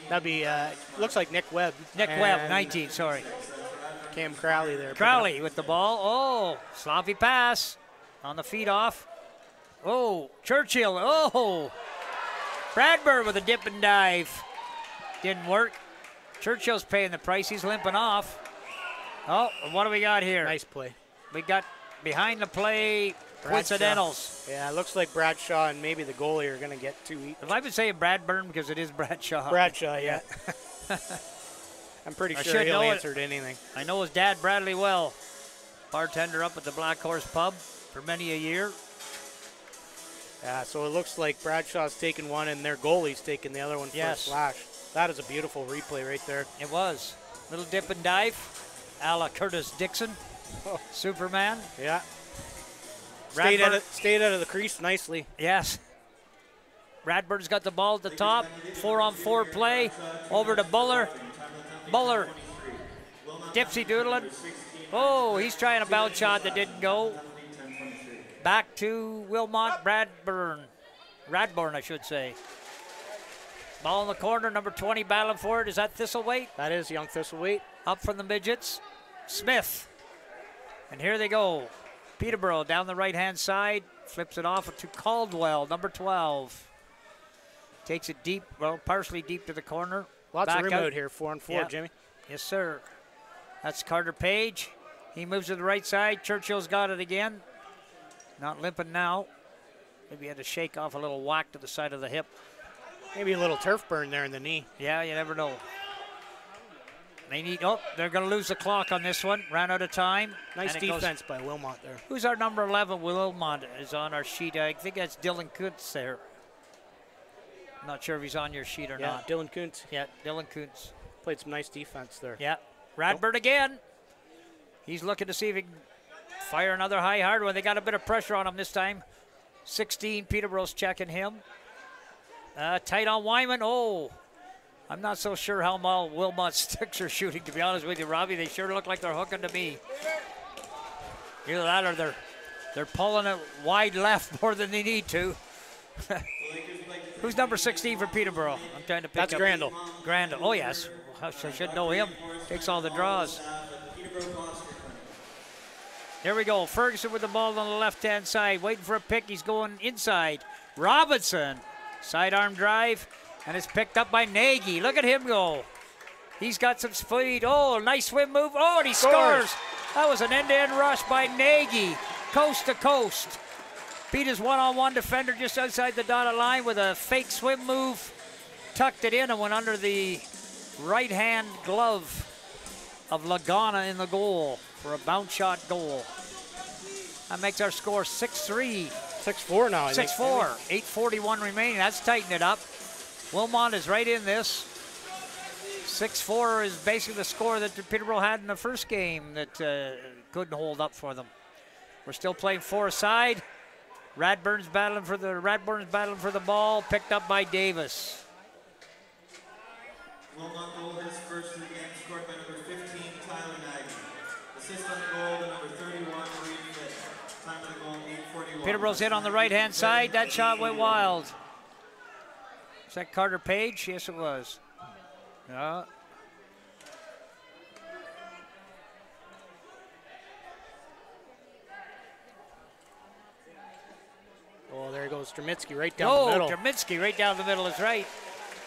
Speaker 2: That'd be, looks like Nick Webb.
Speaker 1: Nick Webb, 19, sorry.
Speaker 2: Cam Crowley there.
Speaker 1: Crowley with the ball. Oh, sloppy pass on the feed off. Oh, Churchill. Oh, Bradburn with a dip and dive. Didn't work. Churchill's paying the price. He's limping off. Oh, what do we got here?
Speaker 2: Nice play.
Speaker 1: We got behind the play coincidentals.
Speaker 2: Yeah, it looks like Bradshaw and maybe the goalie are going to get 2 each.
Speaker 1: If I would say Bradburn because it is Bradshaw.
Speaker 2: Bradshaw, yeah. I'm pretty sure he'll answer to anything.
Speaker 1: I know his dad, Bradley, well. Bartender up at the Black Horse Pub for many a year.
Speaker 2: Yeah, so it looks like Bradshaw's taking one and their goalie's taking the other one for a slash. That is a beautiful replay right there.
Speaker 1: It was. Little dip and dive, a la Curtis Dixon. Oh. Superman.
Speaker 2: Yeah. Stayed out of the crease nicely.
Speaker 1: Yes. Radburn's got the ball at the top. 4-on-4 play. Over to Buller. Buller. Dipsy doodling. Oh, he's trying a bounce shot that didn't go. Back to Wilmot Radburn. Radburn, I should say. Ball in the corner, number 20 battling for it. Is that Thistlethwaite?
Speaker 2: That is young Thistlethwaite.
Speaker 1: Up from the midgets. Smith. And here they go. Peterborough down the right-hand side. Flips it off to Caldwell, number 12. Takes it deep, well, partially deep to the corner.
Speaker 2: Lots of room out here, 4-on-4,
Speaker 1: yeah.
Speaker 2: Jimmy.
Speaker 1: Yes, sir. That's Carter Page. He moves to the right side. Churchill's got it again. Not limping now. Maybe he had to shake off a little whack to the side of the hip.
Speaker 2: Maybe a little turf burn there in the knee.
Speaker 1: Yeah, you never know. They need, oh, they're going to lose the clock on this one. Ran out of time.
Speaker 2: Nice defense by Wilmot there.
Speaker 1: Who's our number 11? Wilmot is on our sheet. I think that's Dylan Kuntz there. I'm not sure if he's on your sheet or not.
Speaker 2: Dylan Kuntz.
Speaker 1: Yeah, Dylan Kuntz.
Speaker 2: Played some nice defense there.
Speaker 1: Yeah. Radburn again. He's looking to see if he can fire another high hard one. They got a bit of pressure on him this time. 16, Peterborough's checking him. Tight on Wyman. Oh, I'm not so sure how well Wilmot's sticks are shooting, to be honest with you, Robbie. They sure look like they're hooking to me. Either that or they're pulling it wide left more than they need to. Who's number 16 for Peterborough? I'm trying to pick
Speaker 2: That's
Speaker 1: up.
Speaker 2: Grandel.
Speaker 1: Grandel. Oh, yes. I should know him. Takes all the draws. There we go. Ferguson with the ball on the left-hand side. Waiting for a pick. He's going inside. Robinson. Sidearm drive. And it's picked up by Nagy. Look at him go. He's got some speed. Oh, nice swim move. Oh, and he scores. That was an end-to-end rush by Nagy. Coast to coast. Beat his one-on-one defender just outside the dotted line with a fake swim move. Tucked it in and went under the right-hand glove of Lagana in the goal for a bounce shot goal. That makes our score 6-3.
Speaker 2: 6-4 now, I think.
Speaker 1: 6-4. 8:41 remaining. That's tightened it up. Wilmot is right in this. 6-4 is basically the score that Peterborough had in the first game that couldn't hold up for them. We're still playing four-a-side. Radburn's battling for the ball, picked up by Davis.
Speaker 3: Wilmot goal his first of the game, scored by number 15, Tyler Nagy. Assist on the goal to number 31, Reed Fitt. Time of the goal, 8:41.
Speaker 1: Peterborough's hit on the right-hand side. That shot went wild. Is that Carter Page? Yes, it was. Yeah.
Speaker 2: Oh, there goes Stremitsky right down the middle.
Speaker 1: Oh, Stremitsky right down the middle is right.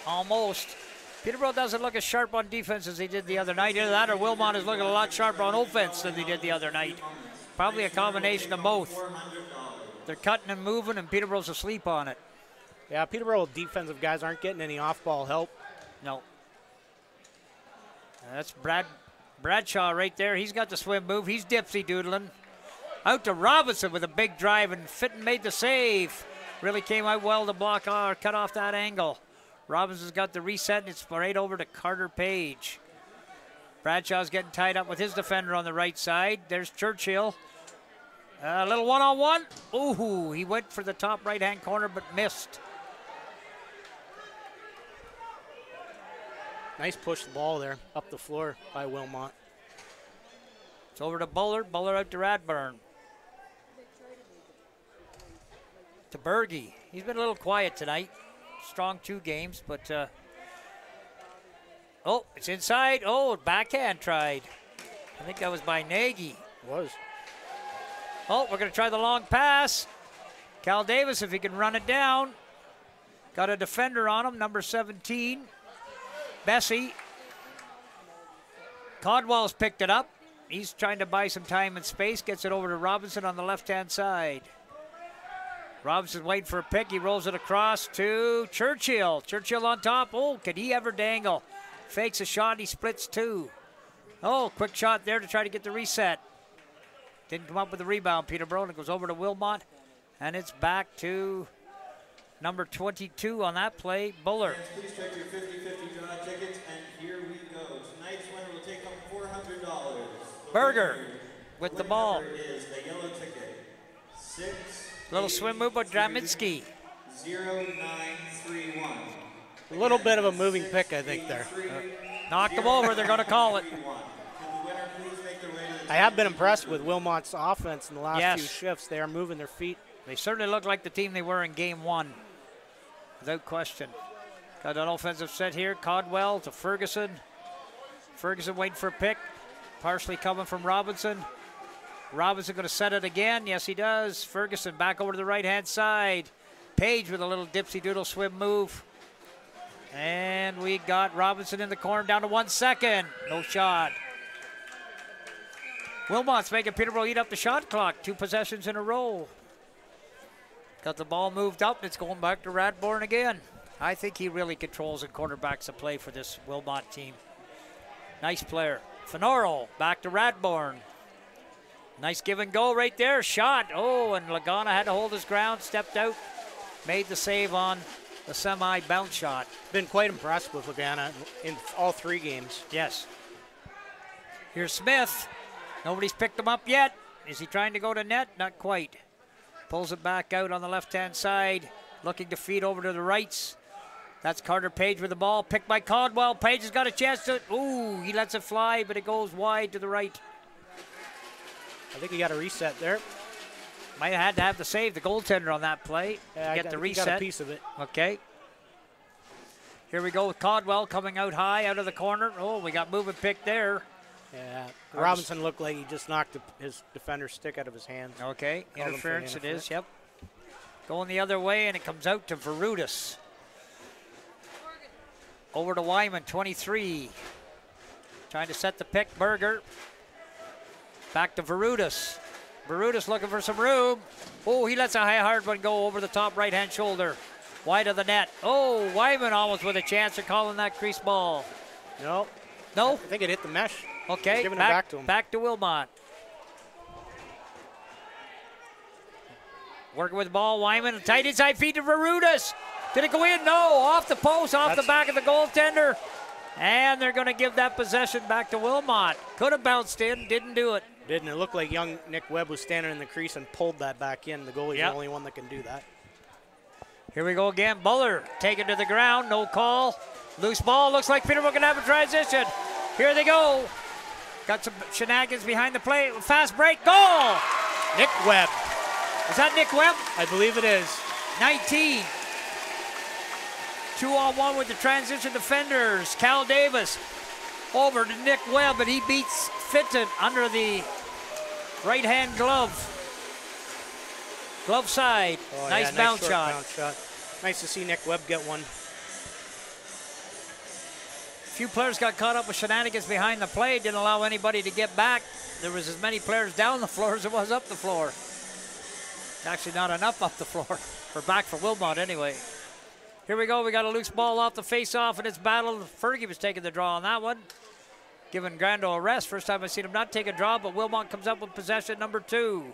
Speaker 1: Almost. Peterborough doesn't look as sharp on defense as they did the other night. Either that or Wilmot is looking a lot sharper on offense than they did the other night. Probably a combination of both. They're cutting and moving, and Peterborough's asleep on it.
Speaker 2: Yeah, Peterborough defensive guys aren't getting any off-ball help.
Speaker 1: No. That's Bradshaw right there. He's got the swim move. He's dipsy-doodling. Out to Robinson with a big drive, and Fitton made the save. Really came out well to block or cut off that angle. Robinson's got the reset, and it's right over to Carter Page. Bradshaw's getting tied up with his defender on the right side. There's Churchill. A little one-on-one. Ooh, he went for the top right-hand corner but missed.
Speaker 2: Nice push the ball there up the floor by Wilmot.
Speaker 1: It's over to Buller. Buller out to Radburn. To Berge. He's been a little quiet tonight. Strong 2 games, but oh, it's inside. Oh, backhand tried. I think that was by Nagy.
Speaker 2: It was.
Speaker 1: Oh, we're going to try the long pass. Cal Davis, if he can run it down. Got a defender on him, number 17. Bessie. Caldwell's picked it up. He's trying to buy some time and space. Gets it over to Robinson on the left-hand side. Robinson waiting for a pick. He rolls it across to Churchill. Churchill on top. Oh, could he ever dangle? Fakes a shot. He splits 2. Oh, quick shot there to try to get the reset. Didn't come up with the rebound, Peterborough, and it goes over to Wilmot. And it's back to number 22 on that play, Buller.
Speaker 3: Please check your 50-50 draw tickets, and here we go. Tonight's winner will take home $400.
Speaker 1: Berger with the ball.
Speaker 3: Is a yellow ticket. 6.
Speaker 1: Little swim move by Dramitsky.
Speaker 3: 0931.
Speaker 2: A little bit of a moving pick, I think, there.
Speaker 1: Knocked him over. They're going to call it.
Speaker 2: I have been impressed with Wilmot's offense in the last few shifts. They are moving their feet.
Speaker 1: They certainly look like the team they were in game 1, without question. Got an offensive set here. Caldwell to Ferguson. Ferguson waiting for a pick. Partially coming from Robinson. Robinson going to set it again. Yes, he does. Ferguson back over to the right-hand side. Page with a little dipsy-doodle swim move. And we got Robinson in the corner down to 1 second. No shot. Wilmot's making Peterborough eat up the shot clock. 2 possessions in a row. Got the ball moved up. It's going back to Radbourne again. I think he really controls and quarterbacks the play for this Wilmot team. Nice player. Fenoro back to Radbourne. Nice give and go right there. Shot. Oh, and Lagana had to hold his ground. Stepped out. Made the save on the semi-bounce shot.
Speaker 2: Been quite impressed with Lagana in all 3 games.
Speaker 1: Yes. Here's Smith. Nobody's picked him up yet. Is he trying to go to net? Not quite. Pulls it back out on the left-hand side. Looking to feed over to the rights. That's Carter Page with the ball. Picked by Caldwell. Page has got a chance to... Ooh, he lets it fly, but it goes wide to the right.
Speaker 2: I think he got a reset there.
Speaker 1: Might have had to have the save, the goaltender on that play.
Speaker 2: Yeah,
Speaker 1: Get the reset.
Speaker 2: Got a piece of it.
Speaker 1: Okay. Here we go with Caldwell coming out high out of the corner. Oh, we got movement pick there.
Speaker 2: Yeah, Robinson looked like he just knocked his defender's stick out of his hands.
Speaker 1: Okay, interference it is, yep. Going the other way, and it comes out to Verutis. Over to Wyman, 23. Trying to set the pick, Berger. Back to Verutis. Verutis looking for some room. Oh, he lets a high hard one go over the top right-hand shoulder. Wide of the net. Oh, Wyman almost with a chance of calling that crease ball.
Speaker 2: No.
Speaker 1: No?
Speaker 2: I think it hit the mesh.
Speaker 1: Okay,
Speaker 2: giving it back to him.
Speaker 1: Back to Wilmot. Working with the ball, Wyman, tight inside feed to Verutis. Did it go in? No, off the post, off the back of the goaltender. And they're going to give that possession back to Wilmot. Could have bounced in, didn't do it.
Speaker 2: Didn't. It looked like young Nick Webb was standing in the crease and pulled that back in. The goalie's the only one that can do that.
Speaker 1: Here we go again. Buller taken to the ground, no call. Loose ball, looks like Peterborough can have a transition. Here they go. Got some shenanigans behind the play. Fast break, goal!
Speaker 2: Nick Webb.
Speaker 1: Is that Nick Webb?
Speaker 2: I believe it is.
Speaker 1: 19. 2-on-1 with the transition defenders. Cal Davis over to Nick Webb, and he beats Fitton under the right-hand glove. Glove side.
Speaker 2: Oh,
Speaker 1: nice
Speaker 2: yeah,
Speaker 1: bounce
Speaker 2: short
Speaker 1: shot.
Speaker 2: Bounce shot. Nice to see Nick Webb get one.
Speaker 1: A few players got caught up with shenanigans behind the play. Didn't allow anybody to get back. There was as many players down the floor as there was up the floor. Actually, not enough up the floor. We're back for Wilmot anyway. Here we go. We got a loose ball off the face-off, and it's battled. Fergie was taking the draw on that one. Giving Grando a rest. First time I've seen him not take a draw, but Wilmot comes up with possession number 2.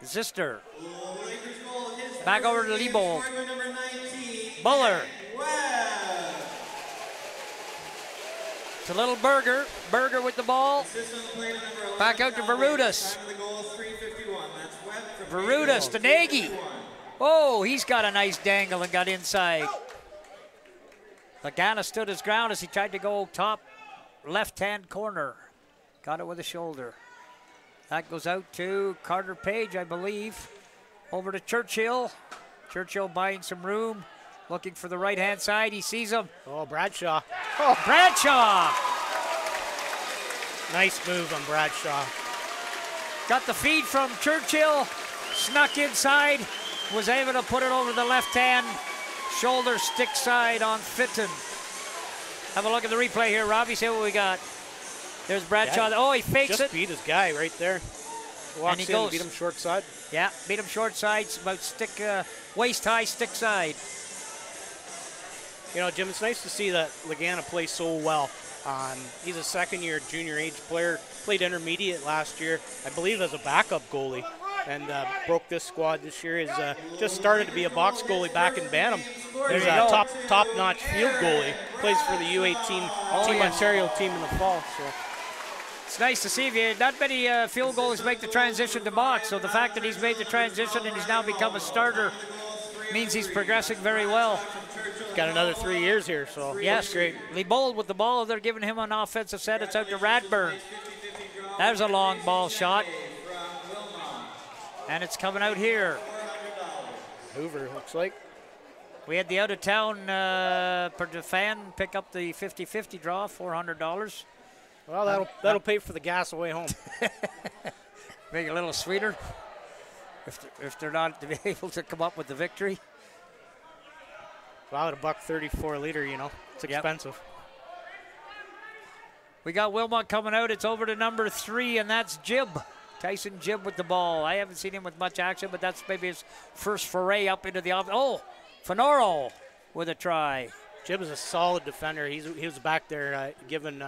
Speaker 1: Zister. Back over to Liebold. Buller. To little Berger. Berger with the ball. Back out to Verutis. Verutis to Nagy. Oh, he's got a nice dangle and got inside. Lagana stood his ground as he tried to go top left-hand corner. Got it with a shoulder. That goes out to Carter Page, I believe. Over to Churchill. Churchill buying some room. Looking for the right-hand side. He sees him.
Speaker 2: Oh, Bradshaw.
Speaker 1: Oh, Bradshaw!
Speaker 2: Nice move on Bradshaw.
Speaker 1: Got the feed from Churchill. Snuck inside. Was able to put it over the left-hand shoulder stick side on Fitton. Have a look at the replay here, Robbie. See what we got. There's Bradshaw.
Speaker 2: Yeah,
Speaker 1: oh, he fakes
Speaker 2: just
Speaker 1: it.
Speaker 2: Beat his guy right there. Walks
Speaker 1: and he
Speaker 2: in,
Speaker 1: goes.
Speaker 2: beat him short side.
Speaker 1: Yeah, beat him short side, about stick, waist-high stick side.
Speaker 2: You know, Jim, it's nice to see that Lagana plays so well. He's a second-year junior age player. Played intermediate last year, I believe, as a backup goalie, and broke this squad this year. He's just started to be a box goalie back in Bantam. He's a top-notch field goalie. Plays for the U18 Team Ontario team in the fall. So
Speaker 1: it's nice to see. Not many field goalies make the transition to box, so the fact that he's made the transition and he's now become a starter means he's progressing very well.
Speaker 2: He's got another 3 years here, so
Speaker 1: yes,
Speaker 2: great.
Speaker 1: Liebold with the ball. They're giving him an offensive set. It's out to Radbourne. There's a long ball shot. And it's coming out here.
Speaker 2: Hoover, looks like.
Speaker 1: We had the out-of-town fan pick up the 50-50 draw, $400.
Speaker 2: Well, that'll pay for the gas away home.
Speaker 1: Make it a little sweeter if they're not able to come up with the victory.
Speaker 2: Well, at $1.34 a liter, you know, it's expensive.
Speaker 1: We got Wilmot coming out. It's over to number 3, and that's Jib. Tyson Jib with the ball. I haven't seen him with much action, but that's maybe his first foray up into the offense. Oh, Fenoro with a try.
Speaker 2: Jib is a solid defender. He was back there giving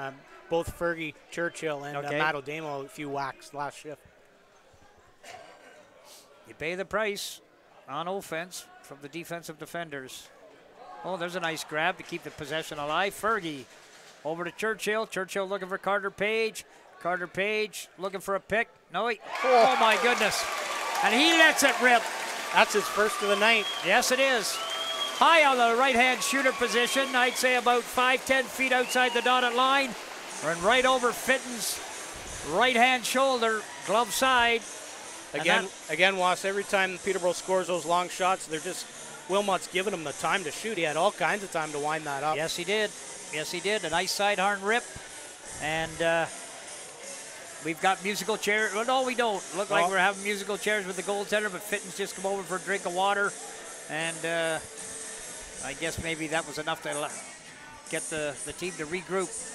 Speaker 2: both Fergie Churchill and Matt O'Damo a few whacks last shift.
Speaker 1: You pay the price on offense from the defensive defenders. Oh, there's a nice grab to keep the possession alive. Fergie over to Churchill. Churchill looking for Carter Page. Carter Page looking for a pick. No, oh my goodness. And he lets it rip.
Speaker 2: That's his first of the night.
Speaker 1: Yes, it is. High on the right-hand shooter position. I'd say about 5-10 feet outside the dotted line. And right over Fitton's right-hand shoulder, glove side.
Speaker 2: Again, Wass, every time Peterborough scores those long shots, Wilmot's giving him the time to shoot. He had all kinds of time to wind that up.
Speaker 1: Yes, he did. Yes, he did. A nice sidearm rip. And we've got musical chairs. Well, no, we don't. Look like we're having musical chairs with the goaltender, but Fitton's just come over for a drink of water. And I guess maybe that was enough to get the team to regroup.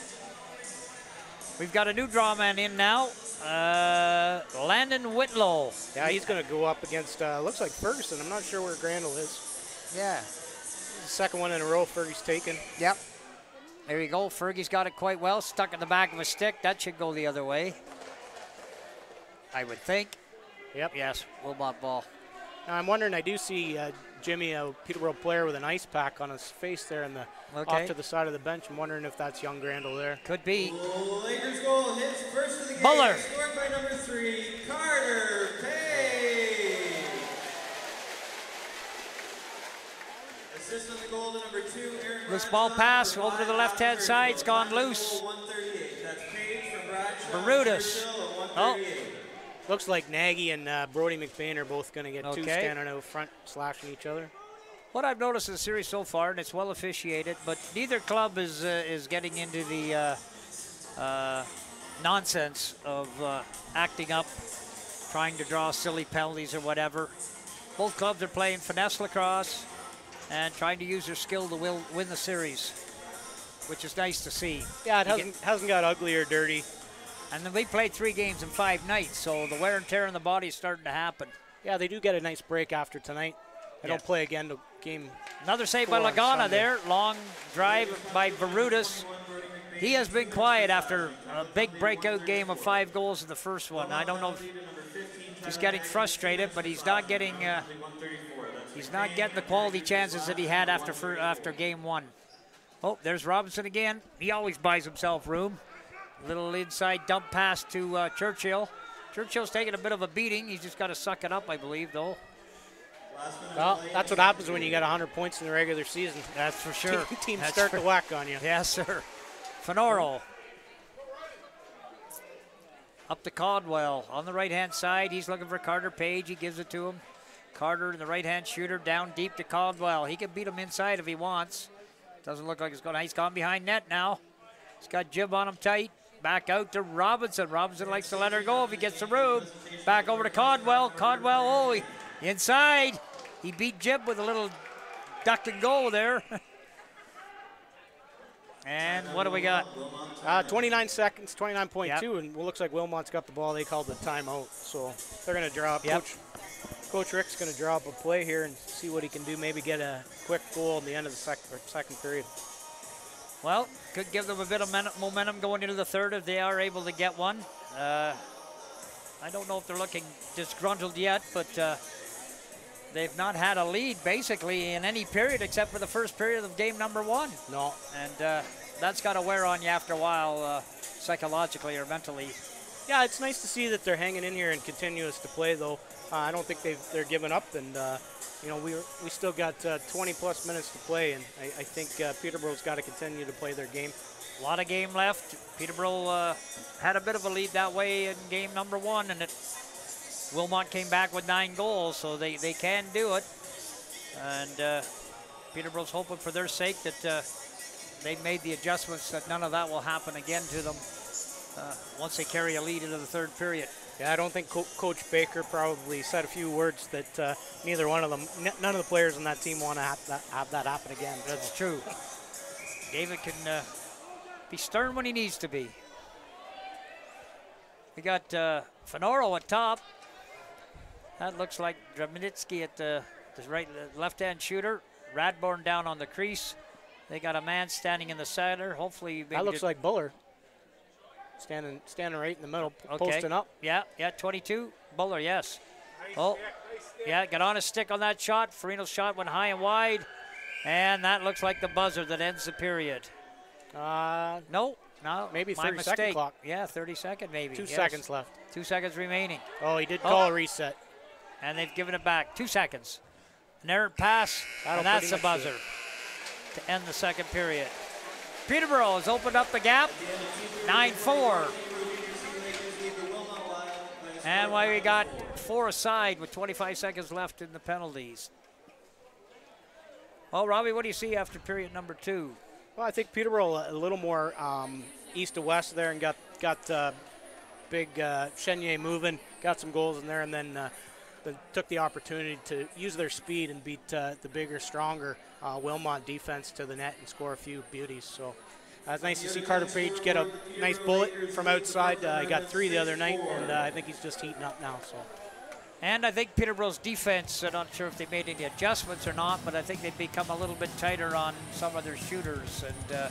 Speaker 1: We've got a new draw man in now. Landon Whitlow.
Speaker 2: Yeah, he's going to go up against, looks like Ferguson. I'm not sure where Grandel is.
Speaker 1: Yeah.
Speaker 2: Second one in a row Fergie's taken.
Speaker 1: Yep. There you go. Fergie's got it quite well. Stuck in the back of a stick. That should go the other way, I would think.
Speaker 2: Yep.
Speaker 1: Yes, Wilmot ball.
Speaker 2: Now I'm wondering, I do see Jimmy, a Peterborough player with an ice pack on his face there in the off to the side of the bench. I'm wondering if that's young Grandel there.
Speaker 1: Could be.
Speaker 3: Lakers goal hits first of the game.
Speaker 1: Buller.
Speaker 3: Scored by number 3, Carter Page. Assist on the goal to number 2, Aaron.
Speaker 1: Loose ball pass over to the left-hand side. It's gone loose.
Speaker 3: 138. That's Page from Bradshaw.
Speaker 1: Barudis. Oh.
Speaker 2: Looks like Nagy and Brody McBain are both going to get two standing out front, slashing each other.
Speaker 1: What I've noticed in the series so far, and it's well officiated, but neither club is getting into the nonsense of acting up, trying to draw silly penalties or whatever. Both clubs are playing finesse lacrosse and trying to use their skill to win the series, which is nice to see.
Speaker 2: Yeah, it hasn't got ugly or dirty.
Speaker 1: And then we played 3 games in 5 nights, so the wear and tear in the body is starting to happen.
Speaker 2: Yeah, they do get a nice break after tonight. They don't play again to game.
Speaker 1: Another save by Lagana there. Long drive by Barudis. He has been quiet after a big breakout game of 5 goals in the first one. I don't know if he's getting frustrated, but he's not getting the quality chances that he had after game 1. Oh, there's Robinson again. He always buys himself room. Little inside dump pass to Churchill. Churchill's taking a bit of a beating. He's just got to suck it up, I believe, though.
Speaker 2: Well, that's what happens when you get 100 points in the regular season.
Speaker 1: That's for sure.
Speaker 2: Teams start to whack on you.
Speaker 1: Yes, sir. Fenoro. Up to Caldwell on the right-hand side. He's looking for Carter Page. He gives it to him. Carter, the right-hand shooter, down deep to Caldwell. He can beat him inside if he wants. Doesn't look like it's going to. He's gone behind net now. He's got Jib on him tight. Back out to Robinson. Robinson likes to let her go if he gets the room. Back over to Caldwell. Caldwell, inside. He beat Jib with a little duck and go there. And what do we got?
Speaker 2: 29 seconds, 29.2, and it looks like Wilmot's got the ball. They called the timeout, so they're going to draw up. Coach Rick's going to draw up a play here and see what he can do, maybe get a quick goal at the end of the second period.
Speaker 1: Well, could give them a bit of momentum going into the third if they are able to get one. I don't know if they're looking disgruntled yet, but they've not had a lead basically in any period except for the first period of game number 1.
Speaker 2: No.
Speaker 1: And that's got to wear on you after a while, psychologically or mentally.
Speaker 2: Yeah, it's nice to see that they're hanging in here and continuous to play, though. I don't think they're giving up, and we still got 20-plus minutes to play, and I think Peterborough's got to continue to play their game.
Speaker 1: A lot of game left. Peterborough had a bit of a lead that way in game number 1, and Wilmot came back with 9 goals, so they can do it. And Peterborough's hoping for their sake that they've med the adjustments, that none of that will happen again to them once they carry a lead into the third period.
Speaker 2: Yeah, I don't think Coach Baker probably said a few words that neither one of them, none of the players on that team want to have that happen again.
Speaker 1: That's true. David can be stern when he needs to be. We got Fenoro at top. That looks like Draminitsky at the left-hand shooter. Radbourne down on the crease. They got a man standing in the center. Hopefully,
Speaker 2: that looks like Buller. Standing right in the middle, posting up.
Speaker 1: Yeah, 22. Buller, yes. Oh, yeah, got on a stick on that shot. Farino's shot went high and wide. And that looks like the buzzer that ends the period. No,
Speaker 2: maybe
Speaker 1: my
Speaker 2: 30-second
Speaker 1: mistake.
Speaker 2: clock.
Speaker 1: Yeah, 30-second maybe.
Speaker 2: 2 seconds left.
Speaker 1: 2 seconds remaining.
Speaker 2: Oh, he did call a reset.
Speaker 1: And they've given it back. 2 seconds. An errant pass, and that's the buzzer to end the second period. Peterborough has opened up the gap. 9-4. And we got 4 aside with 25 seconds left in the penalties. Well, Robbie, what do you see after period number 2?
Speaker 2: Well, I think Peterborough a little more east to west there and got big Chenier moving, got some goals in there, and then took the opportunity to use their speed and beat the bigger, stronger Wilmot defense to the net and score a few beauties. So it's nice to see Carter Page get a nice bullet from outside. He got 3 the other night, and I think he's just heating up now. So.
Speaker 1: And I think Peterborough's defense, I'm not sure if they made any adjustments or not, but I think they've become a little bit tighter on some of their shooters and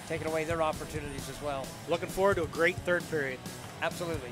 Speaker 1: taking away their opportunities as well.
Speaker 2: Looking forward to a great third period.
Speaker 1: Absolutely.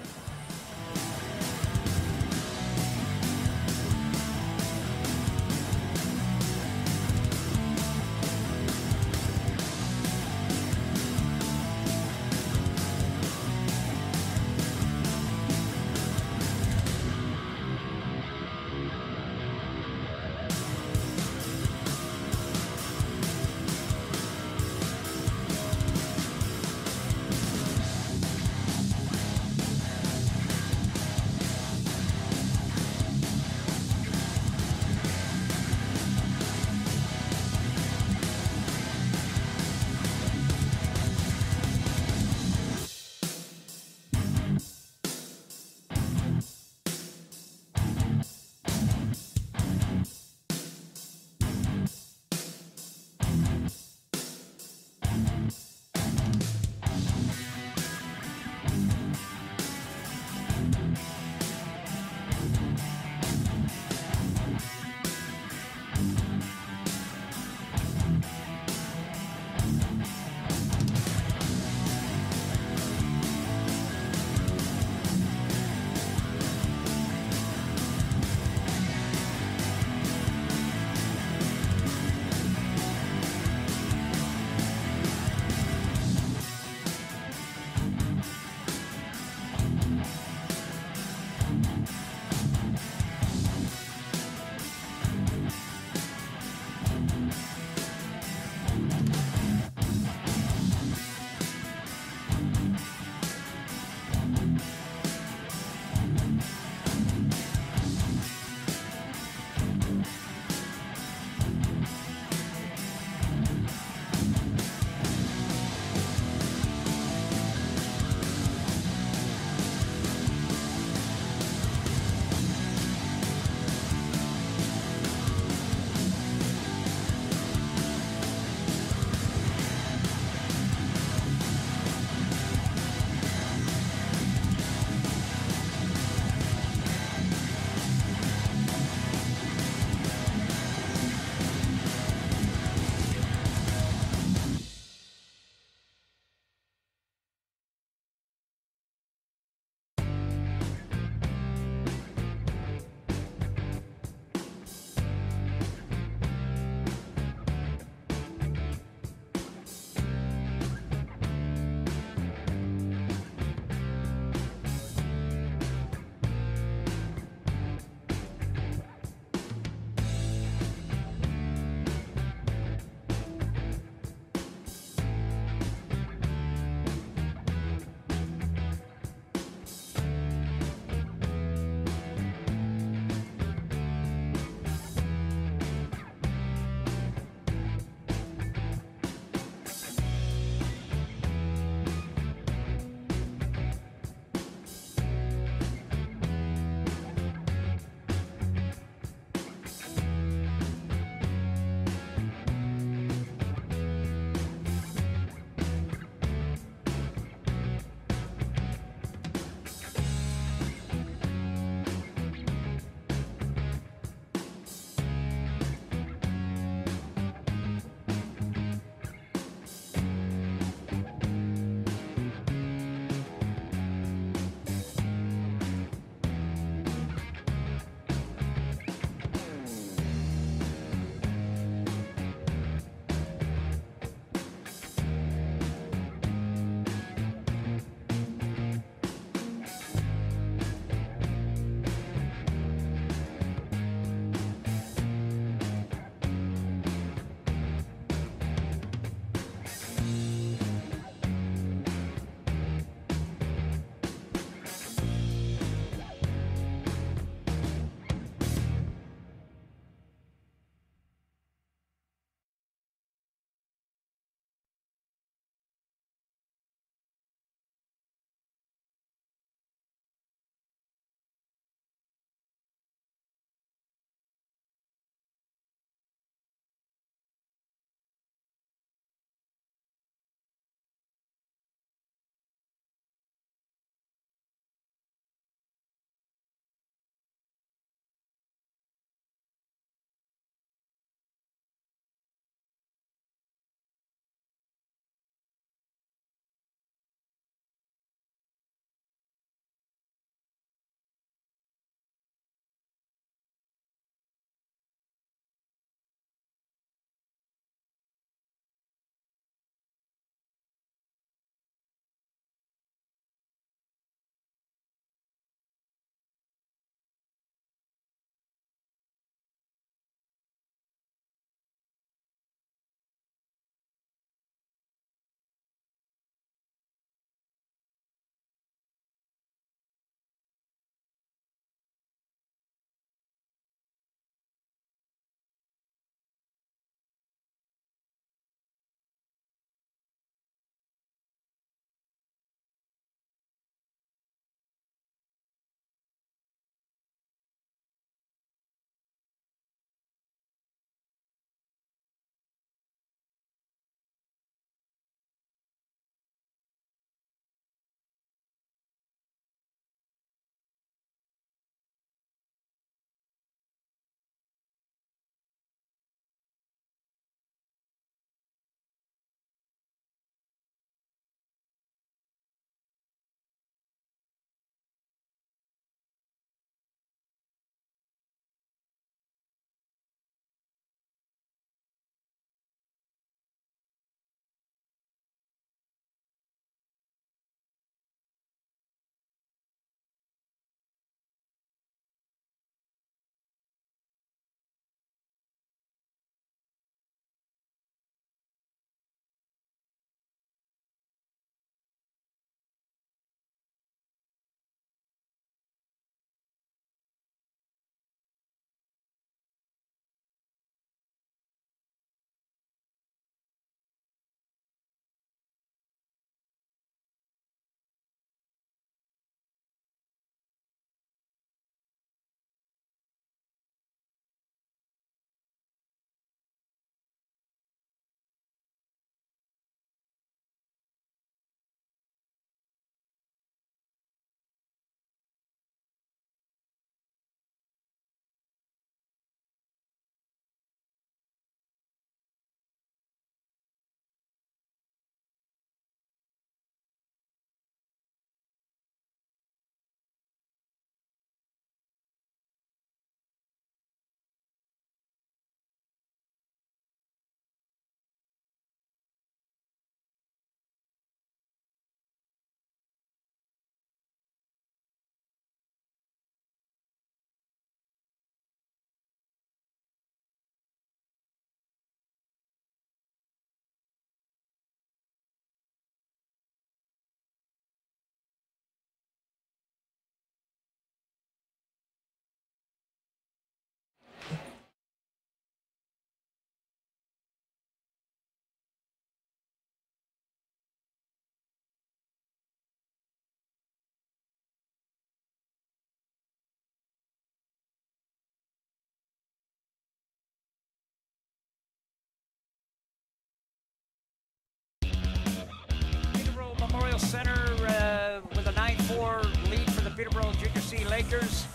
Speaker 1: Peterborough Junior C Lakers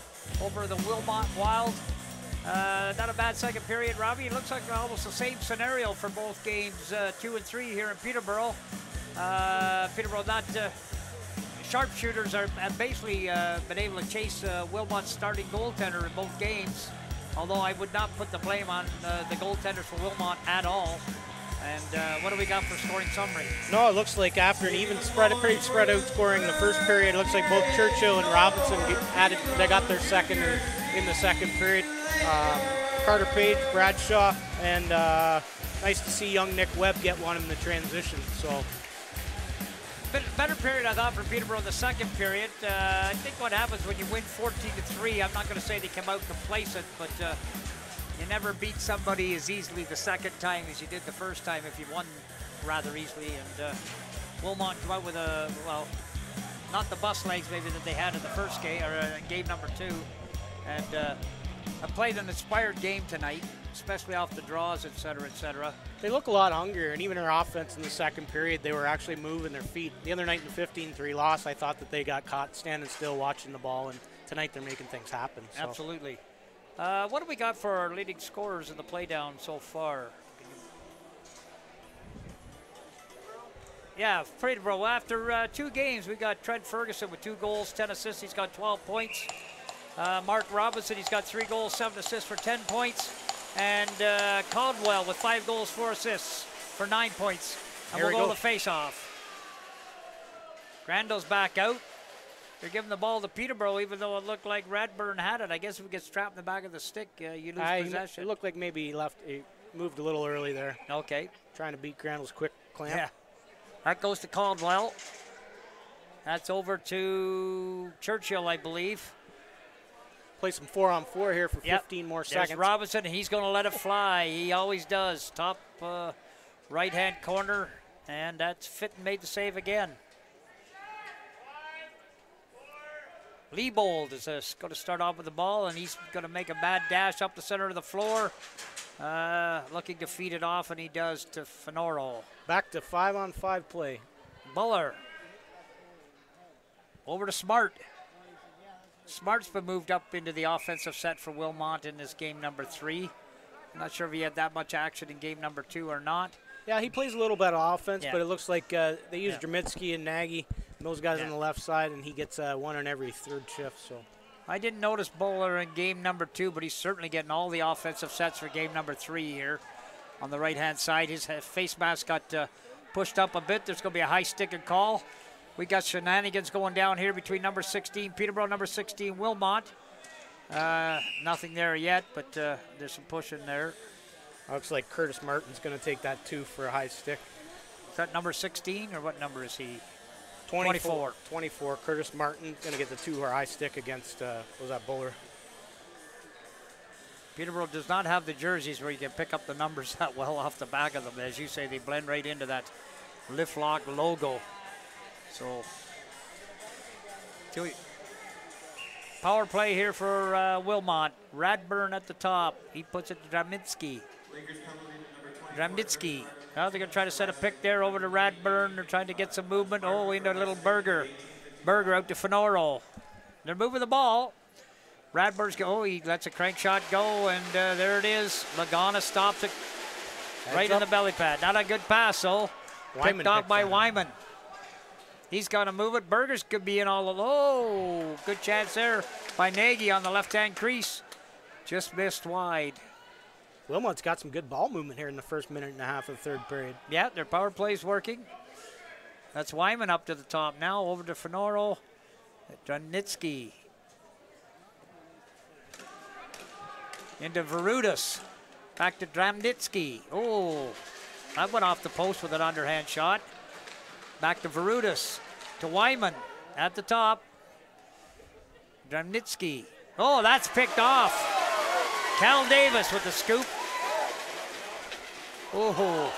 Speaker 1: over the Wilmot Wild. Not a bad second period, Robbie. It looks like almost the same scenario for both games 2 and 3 here in Peterborough. Peterborough not sharpshooters have basically been able to chase Wilmot's starting goaltender in both games. Although I would not put the blame on the goaltenders for Wilmot at all. And what do we got for scoring summary?
Speaker 2: No, it looks like after an even pretty spread out scoring in the first period, it looks like both Churchill and Robinson they got their second in the second period. Carter Page, Bradshaw, and nice to see young Nick Webb get one in the transition. So,
Speaker 1: better period I thought for Peterborough in the second period. I think what happens when you win 14-3, I'm not going to say they come out complacent, but you never beat somebody as easily the second time as you did the first time if you won rather easily. And Wilmot come out with not the bus legs maybe that they had in the first game, or game number 2. And I played an inspired game tonight, especially off the draws, et cetera, et cetera.
Speaker 2: They look a lot hungrier, and even their offense in the second period, they were actually moving their feet. The other night in the 15-3 loss, I thought that they got caught standing still watching the ball, and tonight they're making things happen. So.
Speaker 1: Absolutely. What do we got for our leading scorers in the playdown so far? Yeah, Peterborough, after 2 games, we got Trent Ferguson with 2 goals, 10 assists. He's got 12 points. Mark Robinson, he's got 3 goals, 7 assists for 10 points. And Caldwell with 5 goals, 4 assists for 9 points. And we'll go to face-off. Grando's back out. They're giving the ball to Peterborough, even though it looked like Radburn had it. I guess if it gets trapped in the back of the stick, you lose possession.
Speaker 2: It looked like maybe he moved a little early there.
Speaker 1: Okay.
Speaker 2: Trying to beat Grandel's quick clamp.
Speaker 1: Yeah. That goes to Caldwell. That's over to Churchill, I believe.
Speaker 2: Play some 4-on-4 here for 15 more seconds.
Speaker 1: There's Robinson, and he's going to let it fly. He always does. Top right-hand corner, and that's Fitton made the save again. Liebold is going to start off with the ball, and he's going to make a bad dash up the center of the floor. Looking to feed it off, and he does to Fenoro.
Speaker 2: Back to 5-on-5 play.
Speaker 1: Buller. Over to Smart. Smart's been moved up into the offensive set for Wilmot in this game number 3. I'm not sure if he had that much action in game number 2 or not.
Speaker 2: Yeah, he plays a little bit of offense, but it looks like they use Dramitsky and Nagy, and those guys on the left side, and he gets one on every third shift. So
Speaker 1: I didn't notice Bowler in game number 2, but he's certainly getting all the offensive sets for game number 3 here on the right-hand side. His face mask got pushed up a bit. There's going to be a high stick and call. We got shenanigans going down here between number 16 Peterborough, number 16 Wilmot. Nothing there yet, but there's some pushing there.
Speaker 2: Looks like Curtis Martin's going to take that 2 for a high stick.
Speaker 1: Is that number 16, or what number is he?
Speaker 2: 24. 24. Curtis Martin going to get the 2 for a high stick against, was that Buller?
Speaker 1: Peterborough does not have the jerseys where you can pick up the numbers that well off the back of them. As you say, they blend right into that Lift Lock logo. So, power play here for Wilmot. Radburn at the top. He puts it to Dramitsky. Dramitsky. Now they're going to try to set a pick there over to Radburn. They're trying to get some movement. Oh, into a little Berger. Berger out to Fenoro. They're moving the ball. Radburn's he lets a crank shot go, and there it is. Lagana stops it right in the belly pad. Not a good pass, though. Picked off by Wyman. He's got to move it. Berger's could be in all alone. Oh, good chance there by Nagy on the left-hand crease. Just missed wide.
Speaker 2: Wilmot's got some good ball movement here in the first minute and a half of the third period.
Speaker 1: Yeah, their power play's working. That's Wyman up to the top now. Over to Fenoro. Dranitsky. Into Verudas. Back to Dramnitsky. Oh, that went off the post with an underhand shot. Back to Verudas. To Wyman at the top. Dramnitsky. Oh, that's picked off. Cal Davis with the scoop. Oh,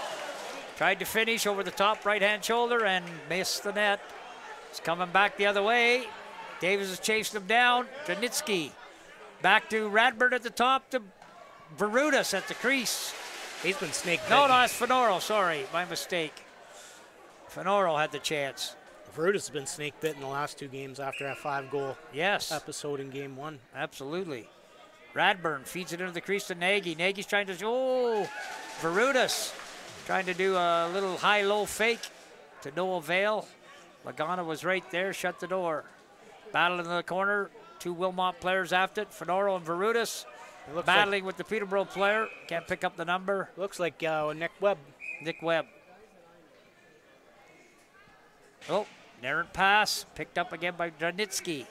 Speaker 1: tried to finish over the top right-hand shoulder and missed the net. It's coming back the other way. Davis is chasing him down. Dranitsky. Back to Radburn at the top to Verudas at the crease.
Speaker 2: He's been snake
Speaker 1: No, that's Fenoro. Sorry, my mistake. Fenoro had the chance.
Speaker 2: Verutis has been snake bit in the last 2 games after that 5-goal episode in game 1.
Speaker 1: Absolutely. Radburn feeds it into the crease to Nagy. Nagy's trying to, Verutis trying to do a little high-low fake to no avail. Lagana was right there, shut the door. Battle in the corner, 2 Wilmot players after it, Fenoro and Verutis. Battling with the Peterborough player, can't pick up the number.
Speaker 2: Looks like Nick Webb.
Speaker 1: Nick Webb. Oh, errant pass, picked up again by Dranitsky.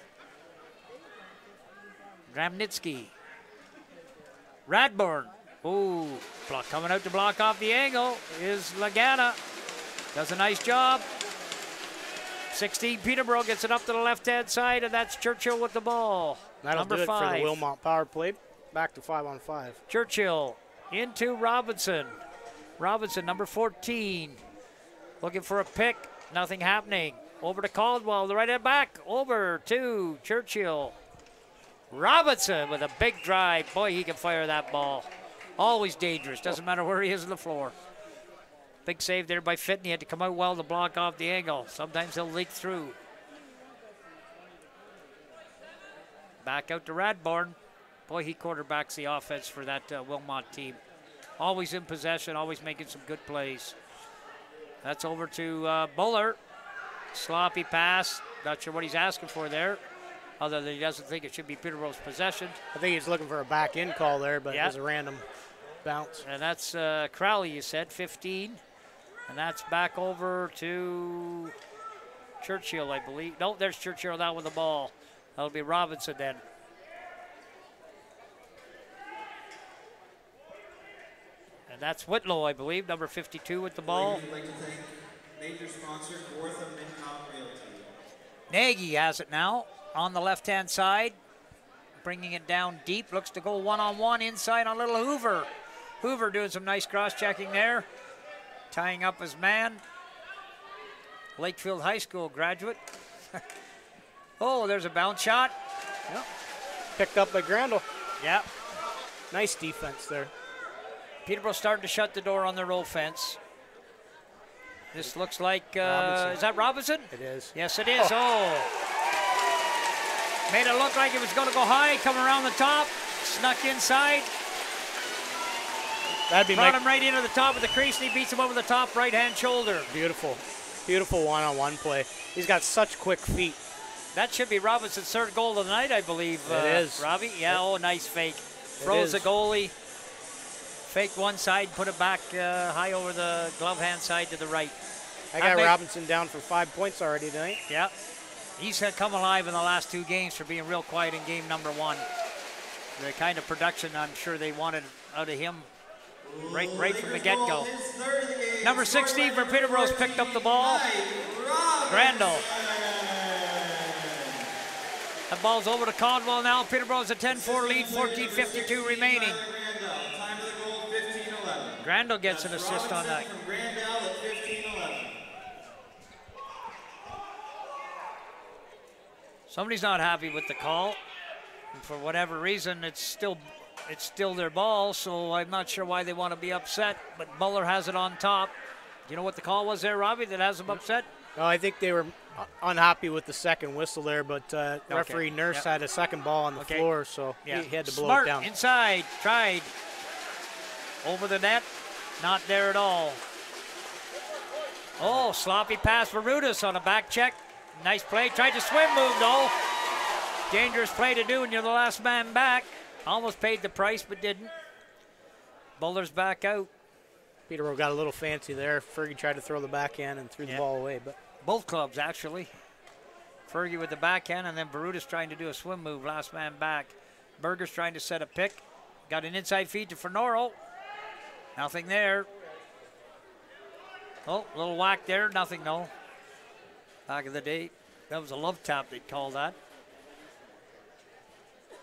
Speaker 1: Radburn. Ooh, coming out to block off the angle is Lagana. Does a nice job. 16 Peterborough gets it up to the left-hand side, and that's Churchill with the ball.
Speaker 2: That'll do it for the Wilmot power play. Back to 5-on-5.
Speaker 1: Churchill into Robinson. Robinson, number 14. Looking for a pick. Nothing happening. Over to Caldwell, the right hand back. Over to Churchill. Robinson with a big drive. Boy, he can fire that ball. Always dangerous. Doesn't matter where he is on the floor. Big save there by Fitton. He had to come out well to block off the angle. Sometimes he'll leak through. Back out to Radburn. Boy, he quarterbacks the offense for that Wilmot team. Always in possession, always making some good plays. That's over to Buller. Sloppy pass. Not sure what he's asking for there, other than he doesn't think it should be Peterborough's possession.
Speaker 2: I think he's looking for a back in call there, but it was a random bounce.
Speaker 1: And that's Crowley, you said, 15. And that's back over to Churchill, I believe. No, there's Churchill now with the ball. That'll be Robinson then. And that's Whitlow, I believe, number 52 with the ball.
Speaker 3: I'd like to thank major sponsor, Gortham Midcom Realty.
Speaker 1: Nagy has it now on the left-hand side. Bringing it down deep. Looks to go one-on-one inside on little Hoover. Hoover doing some nice cross-checking there. Tying up his man. Lakefield High School graduate. Oh, there's a bounce shot.
Speaker 2: Yep. Picked up by Grandel.
Speaker 1: Yep.
Speaker 2: Nice defense there.
Speaker 1: Peterborough starting to shut the door on their offense. This looks like, is that Robinson?
Speaker 2: It is.
Speaker 1: Yes, it is. Oh. Made it look like it was going to go high, coming around the top, snuck inside. Brought him right into the top of the crease, and he beats him over the top right-hand shoulder.
Speaker 2: Beautiful. Beautiful one-on-one play. He's got such quick feet.
Speaker 1: That should be Robinson's 3rd goal of the night, I believe.
Speaker 2: It is.
Speaker 1: Robbie? Yeah, nice fake. Froze the goalie. Faked one side, put it back high over the glove hand side to the right.
Speaker 2: I got Robinson down for 5 points already tonight.
Speaker 1: Yeah. He's come alive in the last 2 games for being real quiet in game number 1. The kind of production I'm sure they wanted out of him right from the get-go. Number 16 for Peterborough's picked up the ball. Grandel. That ball's over to Caldwell now. Peterborough's a 10-4 lead, 14:52 remaining. Grandel gets an assist on that. Somebody's not happy with the call. And for whatever reason, it's still their ball, so I'm not sure why they want to be upset. But Buller has it on top. Do you know what the call was there, Robbie, that has them upset?
Speaker 2: No, I think they were unhappy with the second whistle there, but referee Nurse had a second ball on the floor, so he had to blow it down.
Speaker 1: Inside, tried. Over the net, not there at all. Oh, sloppy pass for Rudis on a back check. Nice play, tried to swim move though. Dangerous play to do when you're the last man back. Almost paid the price, but didn't. Buller's back out.
Speaker 2: Peterborough got a little fancy there. Fergie tried to throw the backhand and threw the ball away. But
Speaker 1: both clubs, actually. Fergie with the backhand, and then Baruta's trying to do a swim move, last man back. Berger's trying to set a pick. Got an inside feed to Fernoro. Nothing there. Oh, a little whack there. Nothing, no. Back of the day, that was a love tap, they'd call that.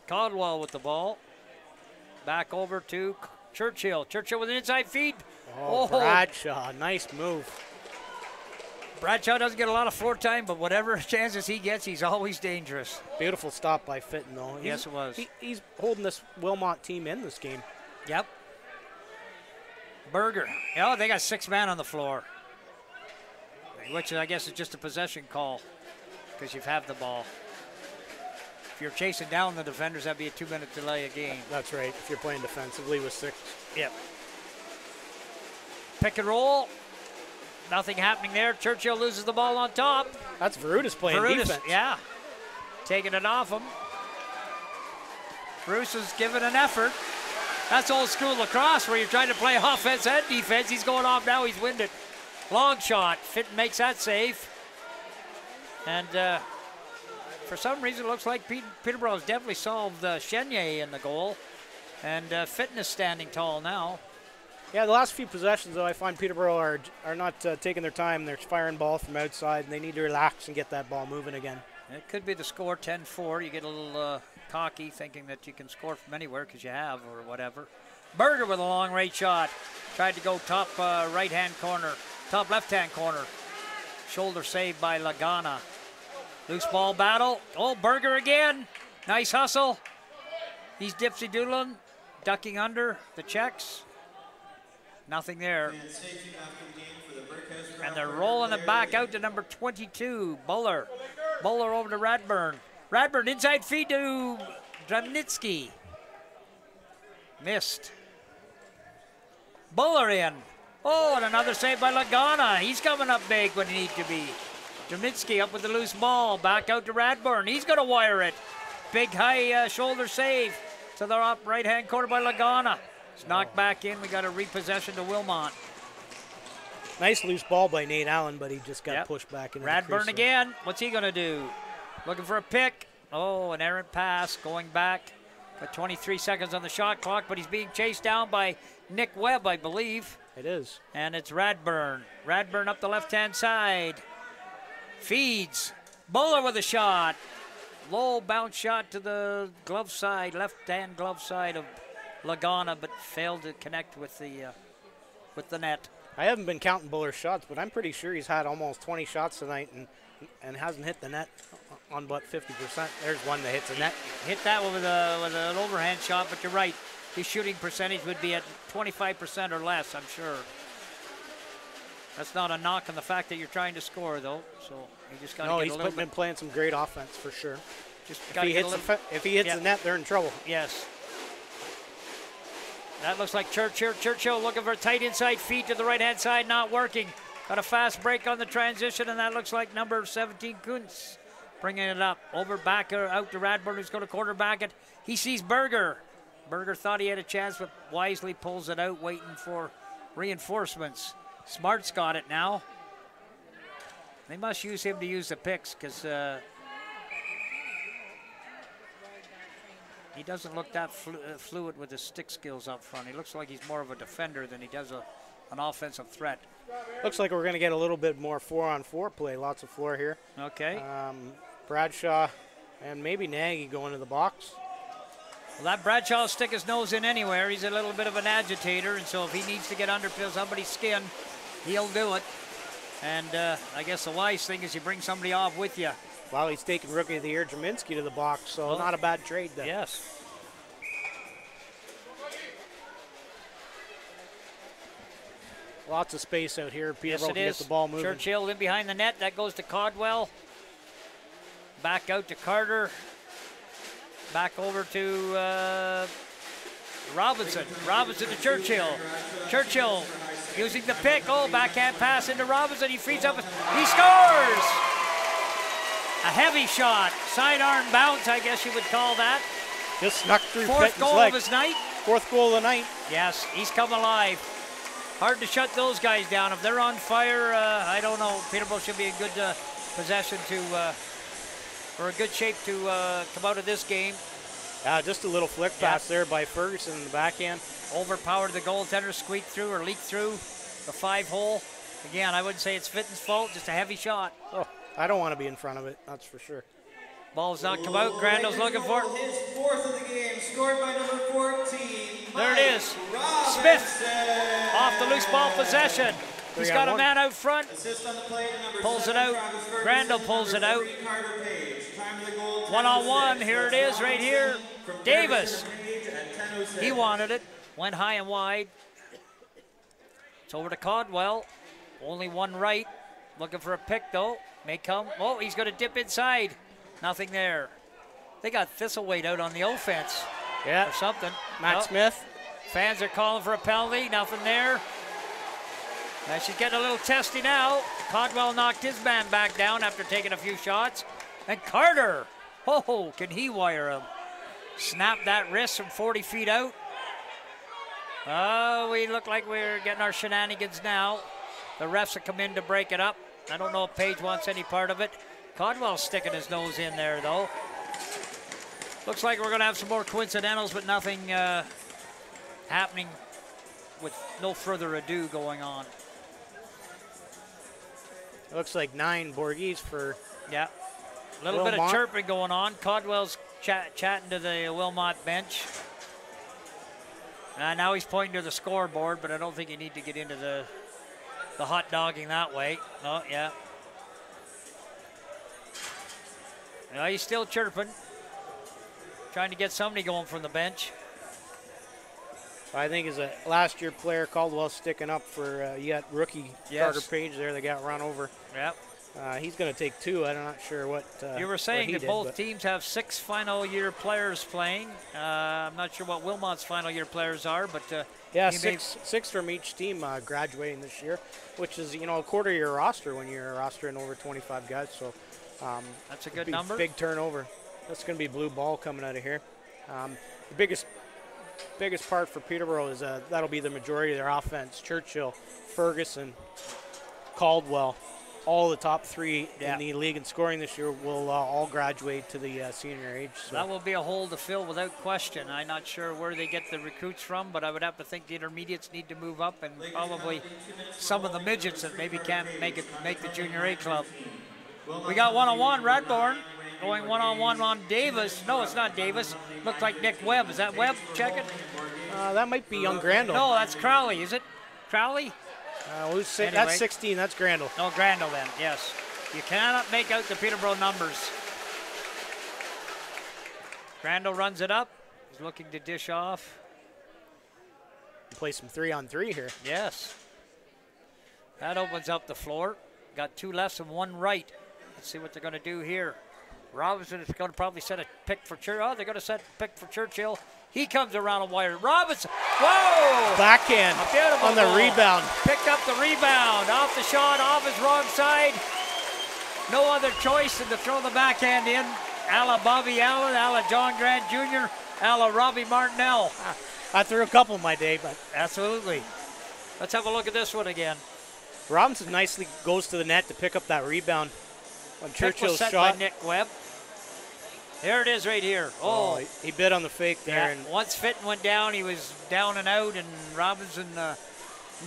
Speaker 1: Caldwell with the ball. Back over to Churchill. Churchill with an inside feed.
Speaker 2: Oh, Bradshaw, nice move.
Speaker 1: Bradshaw doesn't get a lot of floor time, but whatever chances he gets, he's always dangerous.
Speaker 2: Beautiful stop by Fitton, though.
Speaker 1: Yes, it was.
Speaker 2: He's holding this Wilmot team in this game.
Speaker 1: Yep. Berger. Oh, they got 6 men on the floor. which I guess is just a possession call because you have the ball. If you're chasing down the defenders, that'd be a 2-minute delay a game.
Speaker 2: That's right, if you're playing defensively with 6.
Speaker 1: Yep. Pick and roll. Nothing happening there. Churchill loses the ball on top.
Speaker 2: That's Verutis playing defense.
Speaker 1: Yeah. Taking it off him. Bruce is giving an effort. That's old school lacrosse where you're trying to play offense and defense. He's going off now. He's winded. Long shot. Fitton makes that save. And for some reason, it looks like Peterborough has definitely solved Chenier in the goal. And Fitton is standing tall now.
Speaker 2: Yeah, the last few possessions, though, I find Peterborough are not taking their time. They're firing ball from outside, and they need to relax and get that ball moving again.
Speaker 1: It could be the score, 10-4. You get a little cocky thinking that you can score from anywhere because you have or whatever. Berger with a long range shot. Tried to go top right-hand corner, top left-hand corner. Shoulder saved by Lagana. Loose ball battle. Oh, Berger again. Nice hustle. He's dipsy-doodling, ducking under the checks. Nothing there. And they're rolling it back out to number 22, Buller. Buller over to Radburn. Radburn inside feed to Dramnitsky. Missed. Buller in. Oh, and another save by Lagana. He's coming up big when he needs to be. Dramnitsky up with the loose ball. Back out to Radburn. He's going to wire it. Big high shoulder save to the up right-hand corner by Lagana. It's knocked back in. We got a repossession to Wilmot.
Speaker 2: Nice loose ball by Nate Allen, but he just got pushed back into the crease.
Speaker 1: Radburn again. What's he going to do? Looking for a pick. Oh, an errant pass going back. Got 23 seconds on the shot clock, but he's being chased down by Nick Webb, I believe.
Speaker 2: It is.
Speaker 1: And it's Radburn. Radburn up the left-hand side. Feeds. Buller with a shot. Low bounce shot to the glove side, left-hand glove side of Lagana, but failed to connect with the net.
Speaker 2: I haven't been counting Buller's shots, but I'm pretty sure he's had almost 20 shots tonight and hasn't hit the net on but 50%. There's one that hits the net.
Speaker 1: Hit that one with an overhand shot, but you're right. His shooting percentage would be at 25% or less, I'm sure. That's not a knock on the fact that you're trying to score, though. So you just got to get a little bit.
Speaker 2: No, he's been playing some great offense for sure.
Speaker 1: Just
Speaker 2: if he hits the net, they're in trouble.
Speaker 1: Yes. That looks like Churchill. Churchill looking for a tight inside feed to the right-hand side, not working. Got a fast break on the transition, and that looks like number 17, Kuntz, bringing it up. Over back out to Radburn, who's going to quarterback it. He sees Berger. Berger thought he had a chance, but wisely pulls it out, waiting for reinforcements. Smart's got it now. They must use him to use the picks because he doesn't look that fluid with his stick skills up front. He looks like he's more of a defender than he does an offensive threat.
Speaker 2: Looks like we're going to get a little bit more 4-on-4 play. Lots of floor here.
Speaker 1: Okay.
Speaker 2: Bradshaw and maybe Nagy going to the box.
Speaker 1: Well, that Bradshaw will stick his nose in anywhere. He's a little bit of an agitator, and so if he needs to get under somebody's skin, he'll do it. And I guess the wise thing is you bring somebody off with you.
Speaker 2: Well, he's taking Rookie of the Year Jaminski to the box, so not a bad trade there.
Speaker 1: Yes.
Speaker 2: Lots of space out here. Peterborough can get the ball moving.
Speaker 1: Churchill in behind the net. That goes to Codwell. Back out to Carter. Back over to Robinson. Robinson to Churchill. Churchill using the pick. Oh, backhand pass into Robinson. He frees up. He scores! A heavy shot. Sidearm bounce, I guess you would call that.
Speaker 2: Just snuck through
Speaker 1: Fourth goal of his night.
Speaker 2: Fourth goal of the night.
Speaker 1: Yes, he's come alive. Hard to shut those guys down. If they're on fire, I don't know. Peterborough should be in good possession or a good shape to come out of this game.
Speaker 2: Just a little flick pass there by Ferguson in the backhand.
Speaker 1: Overpowered the goaltender, squeaked through or leaked through the 5-hole. Again, I wouldn't say it's Fitton's fault, just a heavy shot.
Speaker 2: Oh, I don't want to be in front of it, that's for sure.
Speaker 1: Ball's not come out. Grando's looking for it.
Speaker 3: His fourth of the game, scored by number 14.
Speaker 1: There it is. Smith off the loose ball possession. He's got a man out front. Pulls it out. Grando pulls it out. One-on-one. Here it is right here. Davis. He wanted it. Went high and wide. It's over to Codwell. Only one right. Looking for a pick, though. May come. Oh, he's going to dip inside. Nothing there. They got Thistleweight out on the offense.
Speaker 2: Yeah.
Speaker 1: Or something.
Speaker 2: Matt Smith.
Speaker 1: Fans are calling for a penalty. Nothing there. Now she's getting a little testy now. Codwell knocked his man back down after taking a few shots. And Carter. Oh, can he wire him? Snap that wrist from 40 feet out. Oh, we look like we're getting our shenanigans now. The refs have come in to break it up. I don't know if Page wants any part of it. Codwell's sticking his nose in there, though. Looks like we're going to have some more coincidentals, but nothing happening with no further ado going on.
Speaker 2: Looks like 9 Borghese for
Speaker 1: Yeah. A little bit of chirping going on. Codwell's chatting to the Wilmot bench. Now he's pointing to the scoreboard, but I don't think you need to get into the hot dogging that way. Oh, yeah. No, he's still chirping. Trying to get somebody going from the bench.
Speaker 2: I think as a last year player, Caldwell sticking up for you got rookie Carter Page there that got run over.
Speaker 1: Yep.
Speaker 2: He's going to take 2. I'm not sure what
Speaker 1: you were saying that both teams have 6 final year players playing. I'm not sure what Wilmot's final year players are, but
Speaker 2: yeah, six from each team graduating this year, which is a quarter of your roster when you're rostering over 25 guys. So
Speaker 1: that's a good number.
Speaker 2: Big turnover. That's going to be blue ball coming out of here. The biggest part for Peterborough is that'll be the majority of their offense. Churchill, Ferguson, Caldwell, all the top 3 in the league in scoring this year will all graduate to the senior age. So.
Speaker 1: That will be a hole to fill without question. I'm not sure where they get the recruits from, but I would have to think the intermediates need to move up, and probably some of the midgets that maybe can't make the junior A club. We got one-on-one, Redbourne. Going one-on-one on Davis. No, it's not Davis. Looked like Nick Webb. Is that Webb checking?
Speaker 2: That might be young Grandel.
Speaker 1: No, that's Crowley. Is it Crowley?
Speaker 2: Anyway. That's 16. That's Grandel.
Speaker 1: No, Grandel then, yes. You cannot make out the Peterborough numbers. Grandel runs it up. He's looking to dish off.
Speaker 2: Play some 3-on-3 here.
Speaker 1: Yes. That opens up the floor. Got 2 lefts and 1 right. Let's see what they're going to do here. Robinson is going to probably set a pick for Churchill. Oh, they're going to set a pick for Churchill. He comes around a wire. Robinson. Whoa!
Speaker 2: Backhand on the rebound.
Speaker 1: Picked up the rebound. Off the shot, off his wrong side. No other choice than to throw the backhand in. A la Bobby Allen, a la John Grant Jr., a la Robbie Martinell.
Speaker 2: I threw a couple in my day, but.
Speaker 1: Absolutely. Let's have a look at this one again.
Speaker 2: Robinson nicely goes to the net to pick up that rebound. On Churchill's
Speaker 1: set
Speaker 2: shot.
Speaker 1: By Nick Webb. There it is right here.
Speaker 2: Oh, he bit on the fake there.
Speaker 1: Yeah,
Speaker 2: and
Speaker 1: once Fitton went down, he was down and out, and Robinson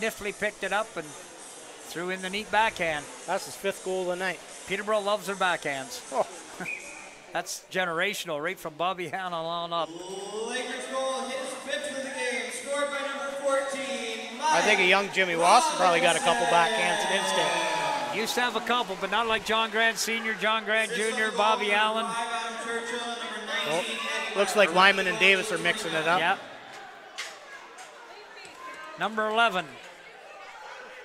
Speaker 1: niftily picked it up and threw in the neat backhand.
Speaker 2: That's his 5th goal of the night.
Speaker 1: Peterborough loves their backhands.
Speaker 2: Oh.
Speaker 1: That's generational, right from Bobby Hanna on up.
Speaker 3: Lakers goal, his 5th of the game, scored by number 14.
Speaker 2: I think a young Jimmy Watson probably got a couple backhands in instant.
Speaker 1: Used to have a couple, but not like John Grant Sr., John Grant Jr., Bobby Allen.
Speaker 2: Oh, looks like Lyman and Davis are mixing it up.
Speaker 1: Yep. Number 11,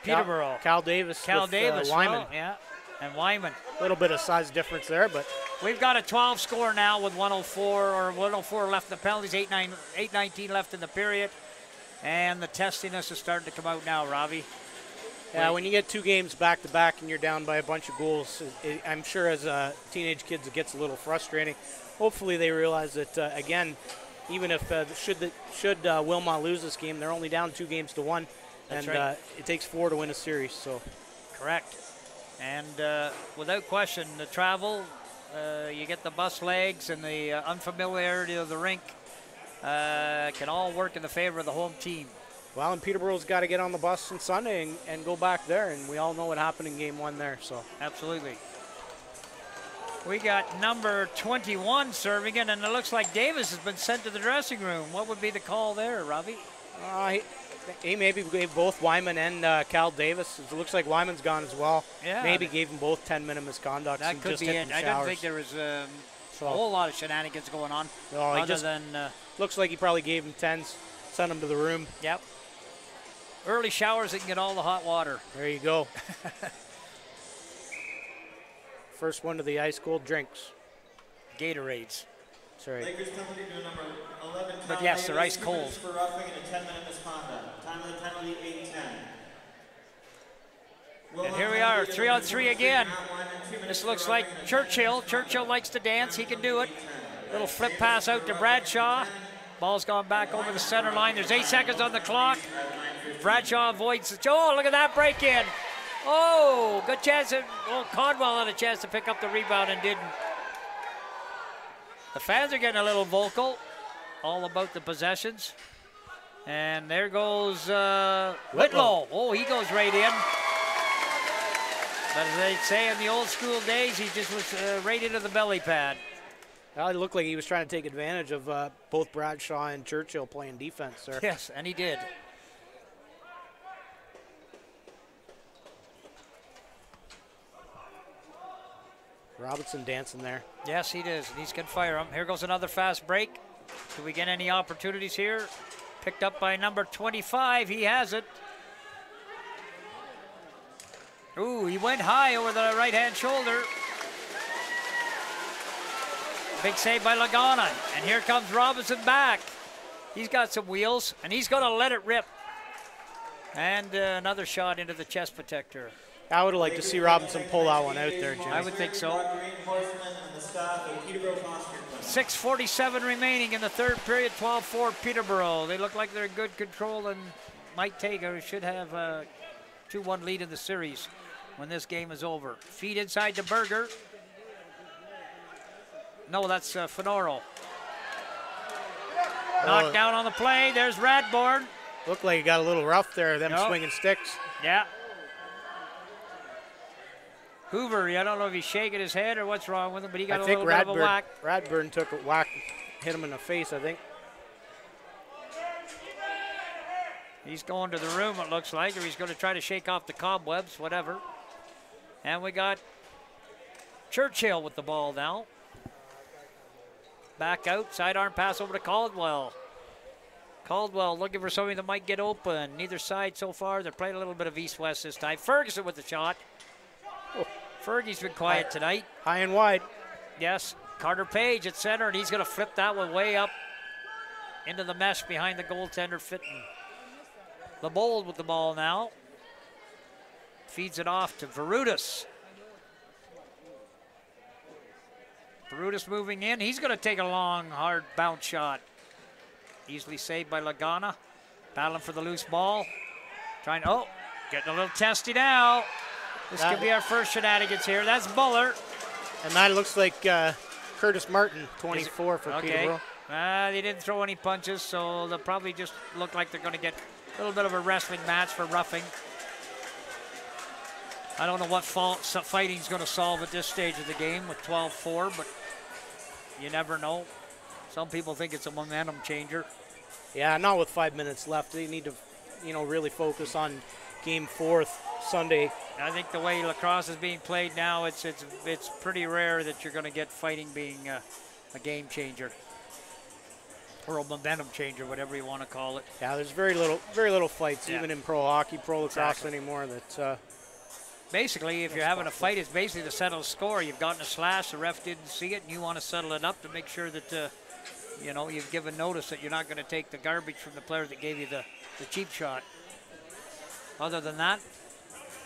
Speaker 1: Peterborough.
Speaker 2: Cal Davis.
Speaker 1: Cal Davis.
Speaker 2: Lyman.
Speaker 1: Oh, yeah, and Wyman.
Speaker 2: A little bit of size difference there, but.
Speaker 1: We've got a 12 score now with 104 left in the penalties, 8:19 left in the period. And the testiness is starting to come out now, Robbie.
Speaker 2: Yeah, when you get 2 games back-to-back and you're down by a bunch of goals, I'm sure as teenage kids it gets a little frustrating. Hopefully they realize that, again, even if should Wilmot lose this game, they're only down 2-1.
Speaker 1: That's
Speaker 2: and
Speaker 1: right.
Speaker 2: It takes 4 to win a series. So.
Speaker 1: Correct. And without question, the travel, you get the bus legs and the unfamiliarity of the rink can all work in the favor of the home team.
Speaker 2: Well, and Peterborough's got to get on the bus on Sunday and go back there, and we all know what happened in Game 1 there. So
Speaker 1: absolutely. We got number 21 serving it, and it looks like Davis has been sent to the dressing room. What would be the call there, Robbie?
Speaker 2: He maybe gave both Wyman and Cal Davis. It looks like Wyman's gone as well.
Speaker 1: Yeah.
Speaker 2: Maybe gave them both 10-minute misconducts.
Speaker 1: That could be it. I don't think there was a whole lot of shenanigans going on.
Speaker 2: No,
Speaker 1: other than
Speaker 2: looks like he probably gave him 10s, sent him to the room.
Speaker 1: Yep. Early showers that can get all the hot water.
Speaker 2: There you go. First one to the ice, cold drinks.
Speaker 1: Gatorades.
Speaker 2: Sorry.
Speaker 3: Lakers penalty to number 11.
Speaker 1: But yes, they're ice cold.
Speaker 3: For roughing and a 10-minute misconduct. Time of the penalty, 8:10.
Speaker 1: And here we are, 3-on-3 again. This looks like Churchill. Churchill likes to dance. He can do it. Little flip pass out to Bradshaw. Ball's gone back over the center line. There's 8 seconds on the clock. Bradshaw avoids the... Oh, look at that break in. Oh, good chance. Well, Caldwell had a chance to pick up the rebound and didn't. The fans are getting a little vocal, all about the possessions. And there goes Whitlow. Oh, he goes right in. But as they'd say in the old school days, he just was right into the belly pad.
Speaker 2: Well, it looked like he was trying to take advantage of both Bradshaw and Churchill playing defense there.
Speaker 1: Yes, and he did.
Speaker 2: Robinson dancing there.
Speaker 1: Yes, he does, and he's going to fire him. Here goes another fast break. Do we get any opportunities here? Picked up by number 25. He has it. Ooh, he went high over the right-hand shoulder. Big save by Lagana. And here comes Robinson back. He's got some wheels, and he's going to let it rip. And another shot into the chest protector.
Speaker 2: I would have liked to see Robinson pull that one out there, Jimmy.
Speaker 1: I would think so. 6:47 remaining in the third period, 12-4 Peterborough. They look like they're in good control and might take or should have a 2-1 lead in the series when this game is over. Feed inside to Berger. No, that's Fenoro. Knocked down on the play. There's Radbourne.
Speaker 2: Looked like he got a little rough there, them swinging sticks.
Speaker 1: Yeah. Hoover, I don't know if he's shaking his head or what's wrong with him, but he got a little bit of a whack.
Speaker 2: Radbourne took a whack, hit him in the face, I think.
Speaker 1: He's going to the room, it looks like, or he's going to try to shake off the cobwebs, whatever. And we got Churchill with the ball now. Back out, sidearm pass over to Caldwell. Caldwell looking for somebody that might get open. Neither side so far. They're playing a little bit of east-west this time. Ferguson with the shot. Oh. Fergie's been quiet tonight.
Speaker 2: High and wide.
Speaker 1: Yes. Carter Page at center, and he's going to flip that one way up into the mesh behind the goaltender Fitton. LeBold with the ball now. Feeds it off to Verutis. Verutis moving in. He's going to take a long, hard bounce shot. Easily saved by Lagana. Battling for the loose ball. Trying, oh, getting a little testy now. This could be our first shenanigans here. That's Buller.
Speaker 2: And that looks like Curtis Martin, 24 for Peterborough.
Speaker 1: They didn't throw any punches, so they'll probably just look like they're going to get a little bit of a wrestling match for roughing. I don't know what fighting's going to solve at this stage of the game with 12-4, but you never know. Some people think it's a momentum changer.
Speaker 2: Yeah, not with 5 minutes left. They need to, really focus on Game 4 Sunday.
Speaker 1: I think the way lacrosse is being played now, it's pretty rare that you're going to get fighting being a game changer or a momentum changer, whatever you want to call it.
Speaker 2: Yeah, there's very little fights, even in pro hockey, pro lacrosse anymore. That
Speaker 1: basically, if you're having a fight, it's basically to settle a score. You've gotten a slash, the ref didn't see it, and you want to settle it up to make sure that you've given notice that you're not going to take the garbage from the player that gave you the cheap shot. Other than that,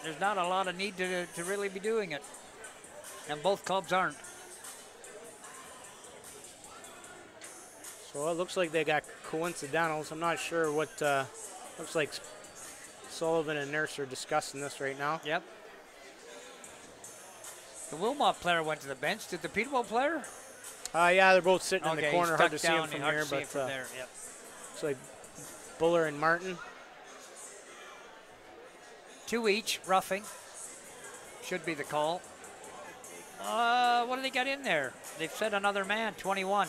Speaker 1: there's not a lot of need to really be doing it. And both clubs aren't.
Speaker 2: So it looks like they got coincidentals. I'm not sure what, looks like Sullivan and Nurse are discussing this right now.
Speaker 1: Yep. The Wilmot player went to the bench. Did the Peterborough player?
Speaker 2: Yeah, they're both sitting in the corner.
Speaker 1: Hard to see him from here, but
Speaker 2: yep. It's like Buller and Martin.
Speaker 1: 2 each, roughing. Should be the call. What do they got in there? They've set another man, 21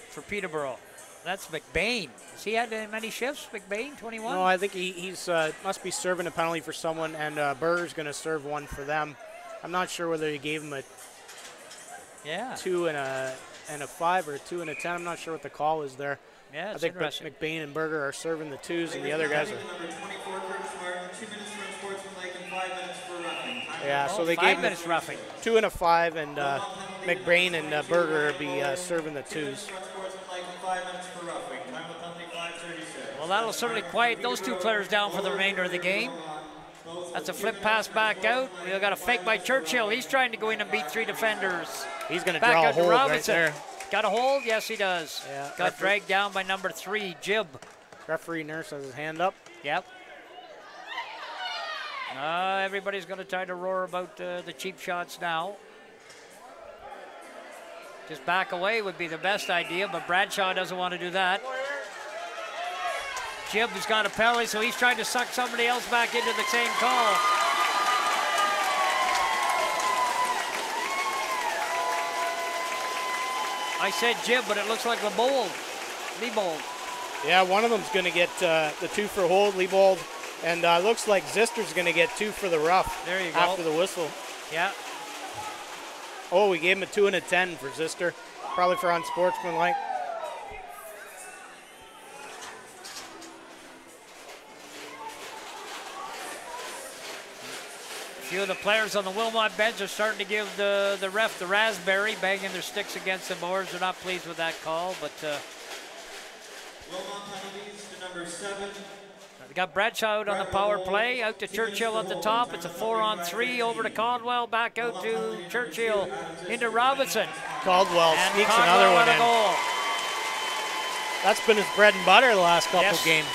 Speaker 1: for Peterborough. That's McBain. Has he had many shifts, McBain, 21?
Speaker 2: No, I think he's must be serving a penalty for someone, and Burr's going to serve one for them. I'm not sure whether he gave him a 2 and a 5 or a 2 and a 10. I'm not sure what the call is there.
Speaker 1: Yeah,
Speaker 2: I think McBain and Berger are serving the 2s, and the other guys are.
Speaker 3: Number 24, Curtis Martin, 2 minutes for unsportsmanlike and 5 minutes for roughing. Time
Speaker 2: Yeah, so they
Speaker 1: 5
Speaker 2: gave him
Speaker 1: minutes roughing.
Speaker 2: 2 and a 5, and McBrain and Berger will be serving the 2s.
Speaker 1: Well, that'll certainly quiet those two players down for the remainder of the game. That's a flip pass back out. We've got a fake by Churchill. He's trying to go in and beat 3 defenders.
Speaker 2: He's going to draw a hold right there.
Speaker 1: Got a hold? Yes, he does.
Speaker 2: Yeah,
Speaker 1: got dragged down by number 3, Jib.
Speaker 2: Referee Nurse has his hand up.
Speaker 1: Yep. Everybody's going to try to roar about the cheap shots now. Just back away would be the best idea, but Bradshaw doesn't want to do that. Jib has got a penalty, so he's trying to suck somebody else back into the same call. I said Jib, but it looks like Liebold.
Speaker 2: Yeah, one of them's going to get the 2 for hold, Liebold, and looks like Zister's going to get 2 for the rough.
Speaker 1: There you go.
Speaker 2: After the whistle.
Speaker 1: Yeah.
Speaker 2: Oh, we gave him a 2 and a 10 for Zister, probably for unsportsmanlike.
Speaker 1: A few of the players on the Wilmot bench are starting to give the ref the raspberry, banging their sticks against the boards. They're not pleased with that call, but
Speaker 3: Wilmot penalties to number 7.
Speaker 1: we got Bradshaw out on the power play, out to Churchill at the top. It's a 4-on-3 over to Caldwell, back out to Churchill, into Robinson.
Speaker 2: Caldwell
Speaker 1: And
Speaker 2: sneaks
Speaker 1: Caldwell
Speaker 2: another one
Speaker 1: with a
Speaker 2: in.
Speaker 1: goal.
Speaker 2: That's been his bread and butter the last couple games.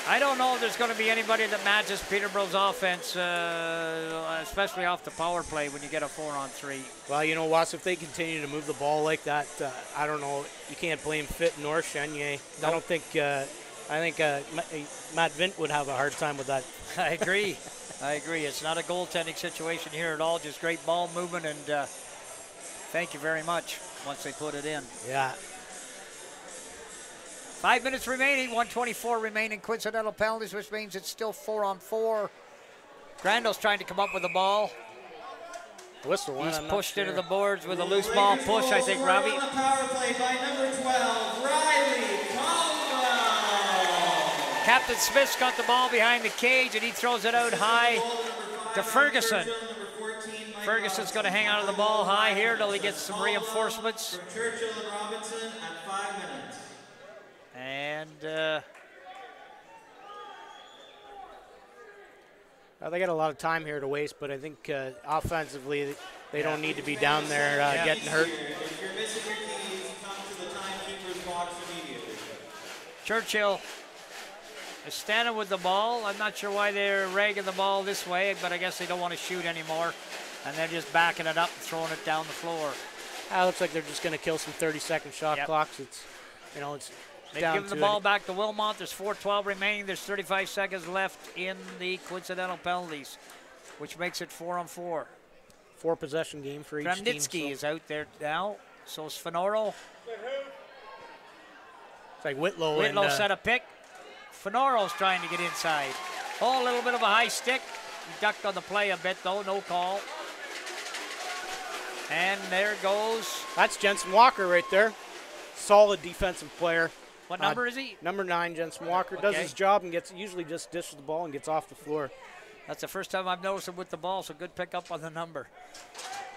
Speaker 1: I don't know if there's going to be anybody that matches Peterborough's offense, especially off the power play when you get a 4-on-3.
Speaker 2: Well, you know, Wass, if they continue to move the ball like that, I don't know. You can't blame Fitt nor Chenier.
Speaker 1: Nope.
Speaker 2: I think Matt Vint would have a hard time with that.
Speaker 1: I agree. It's not a goaltending situation here at all. Just great ball movement, and thank you very much once they put it in.
Speaker 2: Yeah.
Speaker 1: 5 minutes remaining, 1:24 remaining, coincidental penalties, which means it's still 4-on-4. Grando's trying to come up with the ball.
Speaker 2: Whistle one.
Speaker 1: He's pushed into the boards with a loose ball push, I think, Robbie.
Speaker 3: On the power play by number 12, Riley Caldwell.
Speaker 1: Captain Smith's got the ball behind the cage, and he throws it out high to Ferguson. Ferguson's going to hang on to the ball high here till he gets some reinforcements.
Speaker 3: From Churchill and Robinson at 5 minutes.
Speaker 1: And
Speaker 2: they got a lot of time here to waste, but I think offensively they don't need to be down there getting hurt.
Speaker 3: If you're missing your keys, come to the timekeeper's box immediately.
Speaker 1: Churchill is standing with the ball. I'm not sure why they're ragging the ball this way, but I guess they don't want to shoot anymore. And they're just backing it up and throwing it down the floor.
Speaker 2: It looks like they're just going to kill some 30-second shot clocks. It's
Speaker 1: They've given the ball back to Wilmot. There's 4:12 remaining. There's 35 seconds left in the coincidental penalties, which makes it 4-on-4.
Speaker 2: 4-possession game for each team.
Speaker 1: Kramnitsky is out there now. So is Fenoro.
Speaker 2: It's like Whitlow.
Speaker 1: Whitlow set a pick. Fenoro's trying to get inside. Oh, a little bit of a high stick. He ducked on the play a bit, though. No call. And there goes.
Speaker 2: That's Jensen Walker right there. Solid defensive player.
Speaker 1: What number is he?
Speaker 2: Number 9, Jensen Walker. Does his job and usually just dishes the ball and gets off the floor.
Speaker 1: That's the first time I've noticed him with the ball, so good pick up on the number.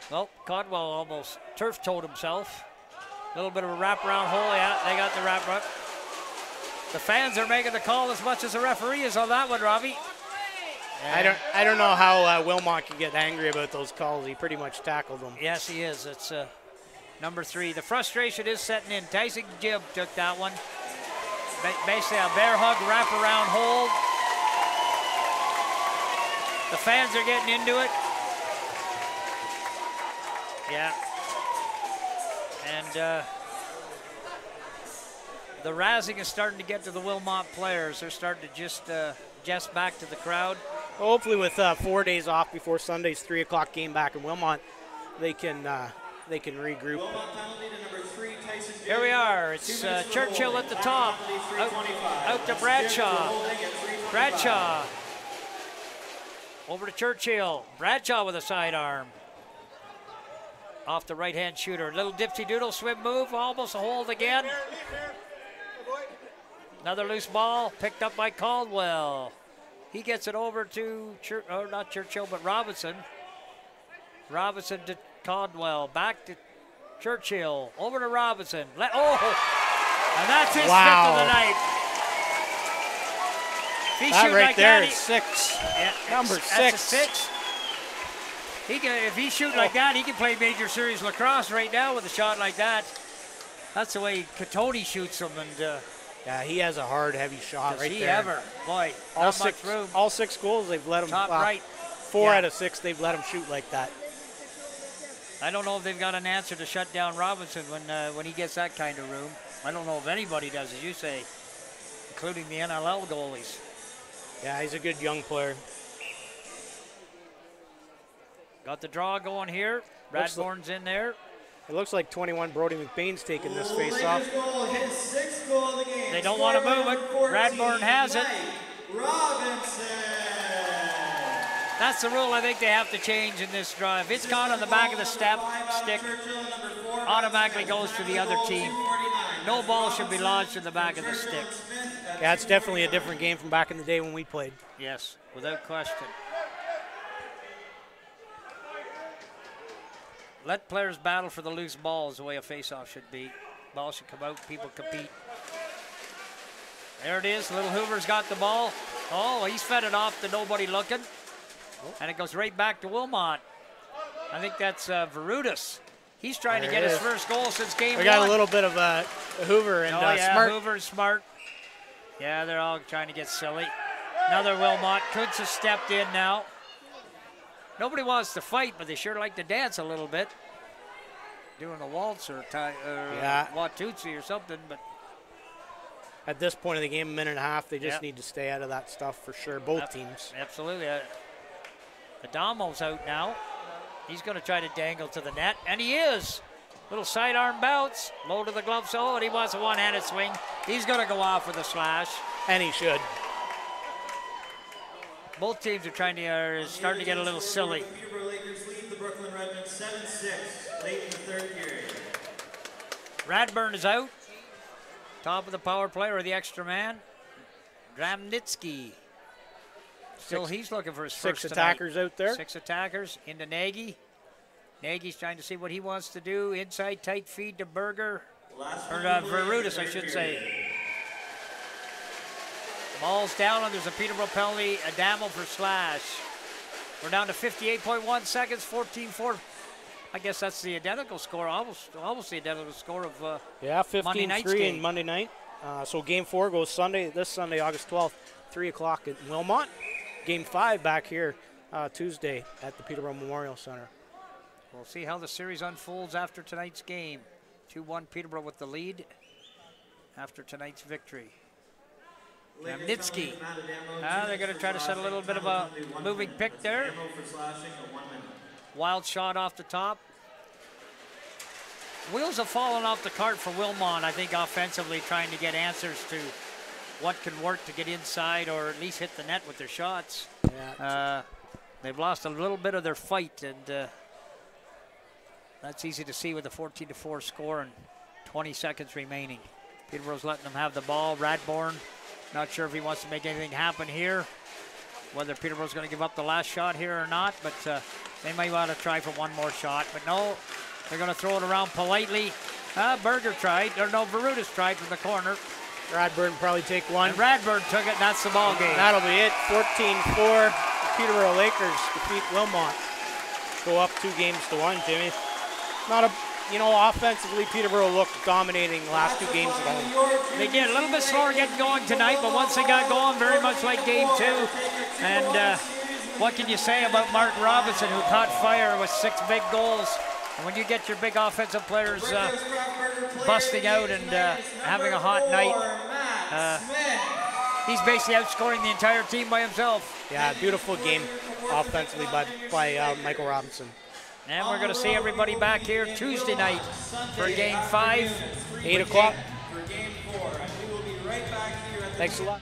Speaker 1: Well, Caldwell almost turf-toed himself. A little bit of a wraparound hole. Yeah, they got the wrap-up. The fans are making the call as much as the referee is on that one, Robbie.
Speaker 2: Yeah. I don't know how Wilmot can get angry about those calls. He pretty much tackled them.
Speaker 1: Yes, he is. It's number 3. The frustration is setting in. Tyson Gibb took that one. Basically a bear hug wraparound hold. The fans are getting into it. Yeah. And the razzing is starting to get to the Wilmot players. They're starting to just back to the crowd.
Speaker 2: Well, hopefully with 4 days off before Sunday's 3 o'clock game back in Wilmot, they can regroup.
Speaker 1: Here we are. It's Churchill at the top. Out to Bradshaw. Bradshaw. Over to Churchill. Bradshaw with a sidearm. Off the right-hand shooter. Little dipsy-doodle swim move. Almost a hold again. Another loose ball picked up by Caldwell. He gets it over to, not Churchill, but Robinson. Robinson to Caldwell. Back to Churchill. Over to Robinson. And that's his fifth of the night.
Speaker 2: That right there is 6.
Speaker 1: Yeah,
Speaker 2: Number 6.
Speaker 1: That's a 6. If he shoot like that, he can play Major Series lacrosse right now with a shot like that. That's the way Katoni shoots them. And
Speaker 2: yeah, he has a hard, heavy shot right there.
Speaker 1: Ever? Boy, not much room.
Speaker 2: All 6 goals, they've let him.
Speaker 1: Top right.
Speaker 2: 4 out of 6, they've let him shoot like that.
Speaker 1: I don't know if they've got an answer to shut down Robinson when he gets that kind of room. I don't know if anybody does, as you say, including the NLL goalies.
Speaker 2: Yeah, he's a good young player.
Speaker 1: Got the draw going here. Radbourne's in there.
Speaker 2: It looks like 21 Brody McBain's taking this face-off.
Speaker 1: They don't want to move it. Radbourne has it.
Speaker 3: Robinson.
Speaker 1: That's the rule I think they have to change in this draw. If it's caught on the back of the stick, automatically goes to the other team. No ball should be lodged in the back of the stick.
Speaker 2: Yeah, it's definitely a different game from back in the day when we played.
Speaker 1: Yes, without question. Let players battle for the loose ball is the way a face-off should be. Ball should come out, people compete. There it is, Little Hoover's got the ball. Oh, he's fed it off to nobody looking. And it goes right back to Wilmot. I think that's Verutis. He's trying to get his first goal since game 1.
Speaker 2: We got a little bit of Hoover and Smart.
Speaker 1: Hoover and Smart. Yeah, they're all trying to get silly. Another Wilmot. Kuntz has stepped in now. Nobody wants to fight, but they sure like to dance a little bit. Doing a waltz or Watusi or something. But
Speaker 2: at this point of the game, a minute and a half, they just need to stay out of that stuff for sure, both teams.
Speaker 1: Absolutely. Adamo's out now. He's going to try to dangle to the net, and he is. Little sidearm bounce, low to the glove sole, and he wants a one-handed swing. He's going to go off with a slash.
Speaker 2: And he should.
Speaker 1: Both teams are starting to get a little silly.
Speaker 3: The Peterborough Lakers lead the Brooklyn Redmen 7-6 late in the third period.
Speaker 1: Radbourne is out. Top of the power play or the extra man. Dramnitsky. Still, he's looking for his first
Speaker 2: 6 attackers out there.
Speaker 1: 6 attackers into Nagy. Nagy's trying to see what he wants to do. Inside tight feed to Berger. Or Verutis, I should say. Ball's down and there's a Peterborough penalty. Adamo for slash. We're down to 58.1 seconds, 14-4. I guess that's the identical score, almost the identical score of Monday night's
Speaker 2: 15-3
Speaker 1: game.
Speaker 2: in Monday night. So game 4 goes this Sunday, August 12th, 3 o'clock at Wilmot. Game 5 back here Tuesday at the Peterborough Memorial Centre.
Speaker 1: We'll see how the series unfolds after tonight's game. 2-1 Peterborough with the lead after tonight's victory. Nitsky. They're going to try to set a little bit of a moving pick there. Wild shot off the top. Wheels have fallen off the cart for Wilmot, I think, offensively, trying to get answers to what can work to get inside or at least hit the net with their shots.
Speaker 2: Yeah.
Speaker 1: They've lost a little bit of their fight, and that's easy to see with a 14-4 score and 20 seconds remaining. Peterborough's letting them have the ball. Radbourne, not sure if he wants to make anything happen here, whether Peterborough's going to give up the last shot here or not, but they might want to try for one more shot. But no, they're going to throw it around politely. Berger tried, or no, Verutis tried from the corner.
Speaker 2: Radbourne probably take one.
Speaker 1: And Radbourne took it, and that's the ball game.
Speaker 2: That'll be it. 14-4. Peterborough Lakers defeat Wilmot. Go up 2-1, Jimmy. Not a, offensively, Peterborough looked dominating the last 2 games ago.
Speaker 1: They get a little bit slower getting going tonight, but once they got going, very much like game 2. And what can you say about Martin Robinson, who caught fire with 6 big goals? And when you get your big offensive players busting out and having a hot night, he's basically outscoring the entire team by himself.
Speaker 2: Yeah, beautiful game offensively by Michael Robinson.
Speaker 1: And we're going to see everybody back here Tuesday night for game 5.
Speaker 2: 8 o'clock.
Speaker 3: For game 4. And we will be right back here at the
Speaker 2: Thanks a lot.